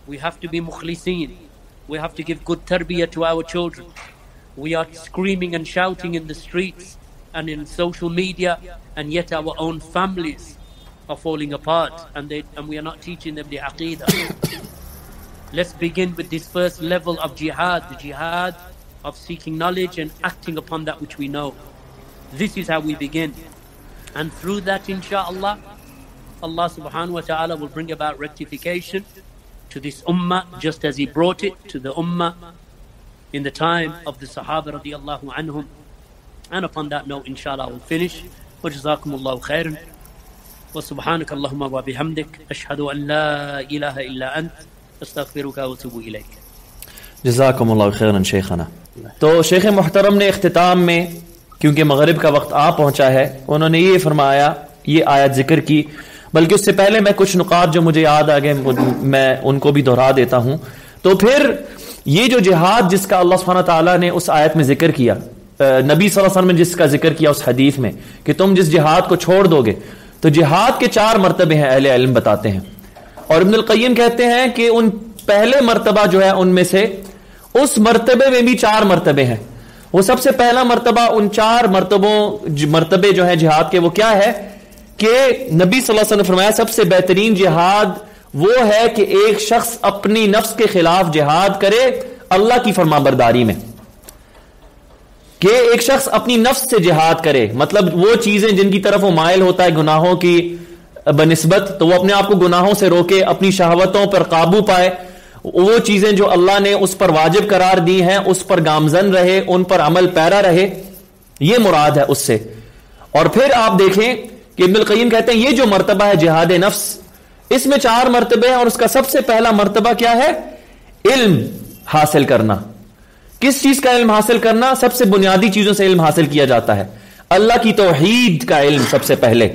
We have to be mukhliseen. We have to give good tarbiyah to our children. We are screaming and shouting in the streets and in social media, and yet our own families are falling apart, and we are not teaching them the aqeedah. Let's begin with this first level of jihad, the jihad of seeking knowledge and acting upon that which we know. This is how we begin. And through that, insha'Allah, Allah subhanahu wa ta'ala will bring about rectification to this ummah, just as He brought it to the ummah in the time of the Sahaba radiallahu anhum. And upon that note, inshallah, I will finish. وَجَزَاكُمُ اللَّهُ خَيْرًا وَسُبْحَانَكَ اللَّهُمَّ وَبِحَمْدِكَ أَشْهَدُ أَن لَا إِلَهَ إِلَّا أَنْتَ أَسْتَغْفِرُكَ وَأَتُوبُ إِلَيْكَ. جزاکم اللہ خیرا شیخنا. تو شیخ محترم نے اختتام میں، کیونکہ مغرب کا وقت آ پہنچا ہے، انہوں نے یہ فرمایا، یہ آیت ذکر کی. بلکہ اس سے پہلے میں کچھ نقاط جو مجھے یاد آ گئے میں ان کو بھی دہرا دیتا ہوں. تو پھر یہ جو جہاد جس کا اللہ سبحانہ تعالیٰ نے اس آیت میں ذکر کیا، نبی صلی اللہ علیہ وسلم نے جس کا ذکر کیا اس حدیث میں کہ تم جس جہاد کو چھوڑ دو گے، تو جہاد کے 4 مرتبے ہیں، اہل علم بتاتے ہیں. اور ابن القیم کہتے ہیں کہ ان پہلے مرتبہ جو ہے ان میں سے اس مرتبے میں بھی 4 مرتبے ہیں. وہ سب سے پہلا مرتبہ ان 4 مرتبے جو ہیں جہاد کے، وہ کیا ہے کہ نبی صلی اللہ علیہ وسلم نے فرمایا سب سے بہترین جہاد وہ ہے کہ ایک شخص اپنی نفس کے خلاف جہاد کرے اللہ کی فرما برداری میں. کہ ایک شخص اپنی نفس سے جہاد کرے، مطلب وہ چیزیں جن کی طرف وہ مائل ہوتا ہے گناہوں کی بنسبت، تو وہ اپنے آپ کو گناہوں سے روکے، اپنی شہوتوں پر قابو پائے، وہ چیزیں جو اللہ نے اس پر واجب قرار دی ہیں اس پر گامزن رہے، ان پر عمل پیرا رہے. یہ مراد ہے اس سے. اور پھر آپ دیکھیں کہ ابن القیم کہتے ہیں یہ جو مرتبہ ہے جہاد نفس، اس میں 4 مرتبے ہیں، اور اس کا سب سے پہلا مرتبہ کیا ہے؟ علم حاصل کرنا. کس چیز کا علم حاصل کرنا؟ سب سے بنیادی چیزوں سے علم حاصل کیا جاتا ہے. اللہ کی توحید کا علم سب سے پہلے.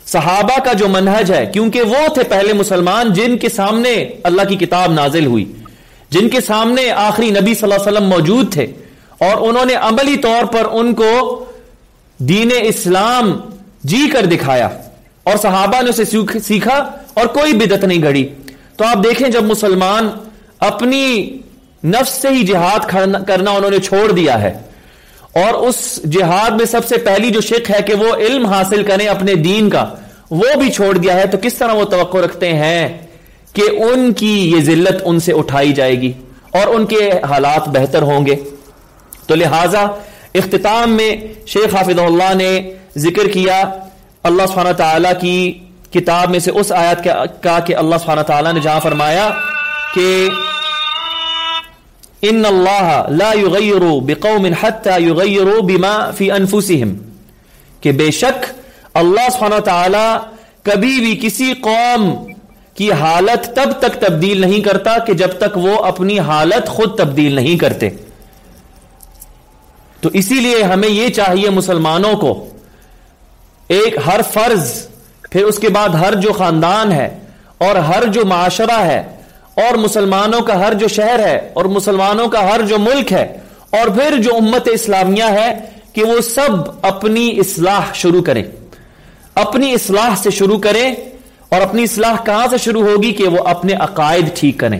صحابہ کا جو منہج ہے، کیونکہ وہ تھے پہلے مسلمان جن کے سامنے اللہ کی کتاب نازل ہوئی، جن کے سامنے آخری نبی صلی اللہ علیہ وسلم موجود تھے، اور انہوں نے عملی طور پر ان کو دین اسلام جی کر دکھایا، اور صحابہ نے اسے سیکھا اور کوئی بدعت نہیں گھڑی. تو آپ دیکھیں جب مسلمان اپنی نفس سے ہی جہاد کرنا انہوں نے چھوڑ دیا ہے، اور اس جہاد میں سب سے پہلی جو شق ہے کہ وہ علم حاصل کریں اپنے دین کا، وہ بھی چھوڑ دیا ہے، تو کس طرح وہ توقع رکھتے ہیں کہ ان کی یہ ذلت ان سے اٹھائی جائے گی اور ان کے حالات بہتر ہوں گے. تو لہٰذا اختتام میں شیخ حافظ اللہ نے ذکر کیا اللہ سبحانہ تعالیٰ کی کتاب میں سے اس آیت کا کہ اللہ سبحانہ تعالیٰ نے جہاں فرمایا کہ ان اللہ لا یغیر بقوم حتی یغیروا بما فی انفسہم، کہ بے شک اللہ سبحانہ تعالی کبھی بھی کسی قوم کی حالت تب تک تبدیل نہیں کرتا کہ جب تک وہ اپنی حالت خود تبدیل نہیں کرتے. تو اسی لیے ہمیں یہ چاہیے مسلمانوں کو، ایک ہر فرض، پھر اس کے بعد ہر جو خاندان ہے اور ہر جو معاشرہ ہے اور مسلمانوں کا ہر جو شہر ہے اور مسلمانوں کا ہر جو ملک ہے اور پھر جو امت اسلامیہ ہے، کہ وہ سب اپنی اصلاح شروع کریں، اپنی اصلاح سے شروع کریں. اور اپنی اصلاح کہاں سے شروع ہوگی؟ کہ وہ اپنے عقائد ٹھیک کریں،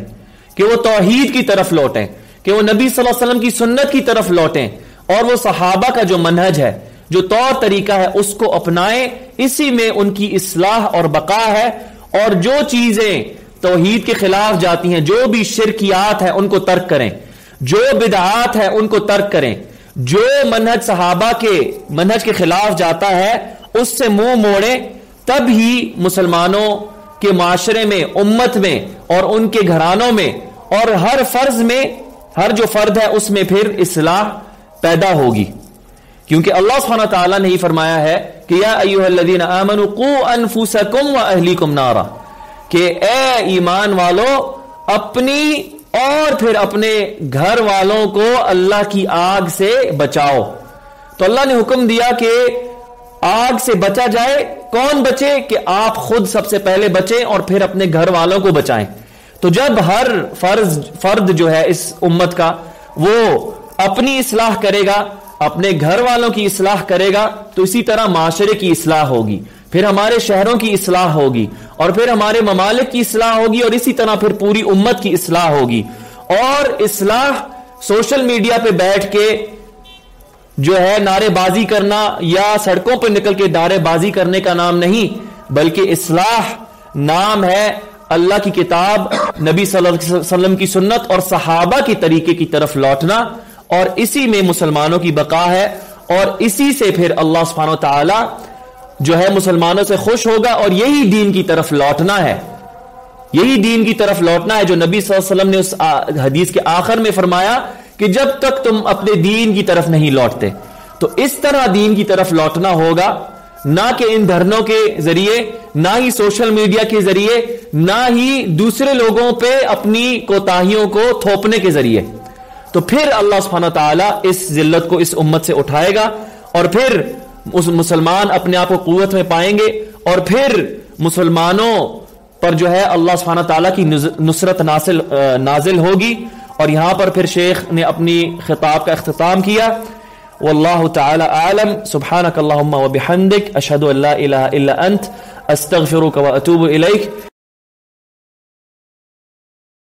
کہ وہ توحید کی طرف لوٹیں، کہ وہ نبی صلی اللہ علیہ وسلم کی سنت کی طرف لوٹیں، اور وہ صحابہ کا جو منہج ہے، جو طور طریقہ ہے، اس کو اپنائیں. اسی میں ان کی اصلاح اور بقا ہے. اور جو چیزیں توحید کے خلاف جاتی ہیں، جو بھی شرکیات ہیں، ان کو ترک کریں. جو بدعات ہیں ان کو ترک کریں. جو منہج صحابہ کے منہج کے خلاف جاتا ہے اس سے منہ موڑیں. تب ہی مسلمانوں کے معاشرے میں، امت میں اور ان کے گھرانوں میں اور ہر فرض میں، ہر جو فرد ہے اس میں پھر اصلاح پیدا ہوگی. کیونکہ اللہ سبحانہ تعالیٰ نے ہی فرمایا ہے کہ یا ایھا الذین آمنوا قوا انفسکم واہلیکم نارا، کہ اے ایمان والو اپنی اور پھر اپنے گھر والوں کو اللہ کی آگ سے بچاؤ. تو اللہ نے حکم دیا کہ آگ سے بچا جائے. کون بچے؟ کہ آپ خود سب سے پہلے بچیں اور پھر اپنے گھر والوں کو بچائیں. تو جب ہر فرد جو ہے اس امت کا وہ اپنی اصلاح کرے گا، اپنے گھر والوں کی اصلاح کرے گا، تو اسی طرح معاشرے کی اصلاح ہوگی، پھر ہمارے شہروں کی اصلاح ہوگی، اور پھر ہمارے ممالک کی اصلاح ہوگی، اور اسی طرح پھر پوری امت کی اصلاح ہوگی. اور اصلاح سوشل میڈیا پہ بیٹھ کے جو ہے نعرے بازی کرنا یا سڑکوں پہ نکل کے نعرے بازی کرنے کا نام نہیں، بلکہ اصلاح نام ہے اللہ کی کتاب، نبی صلی اللہ علیہ وسلم کی سنت اور صحابہ کی طریقے کی طرف لوٹنا. اور اسی میں مسلمانوں کی بقا ہے، اور اسی سے پھر اللہ سبحانہ و تعالی جو ہے مسلمانوں سے خوش ہوگا. اور یہی دین کی طرف لوٹنا ہے، یہی دین کی طرف لوٹنا ہے جو نبی صلی اللہ علیہ وسلم نے اس حدیث کے آخر میں فرمایا کہ جب تک تم اپنے دین کی طرف نہیں لوٹتے. تو اس طرح دین کی طرف لوٹنا ہوگا، نہ کہ ان دھرنوں کے ذریعے، نہ ہی سوشل میڈیا کے ذریعے، نہ ہی دوسرے لوگوں پہ اپنی کوتاہیوں کو تھوپنے کے ذریعے. تو پھر اللہ سبحانہ تعالیٰ اس ذلت کو اس امت سے اٹھائے گا، اور پھر مسلمان اپنے آپ کو قوت میں پائیں گے، اور پھر مسلمانوں پر جو ہے اللہ سبحانہ تعالیٰ کی نصرت نازل ہوگی. اور یہاں پر پھر شیخ نے اپنی خطاب کا اختتام کیا. واللہ تعالی اعلم. سبحانک اللہم و بحمدک، اشہد ان لا الہ الا انت، استغفرک و اتوب الیک.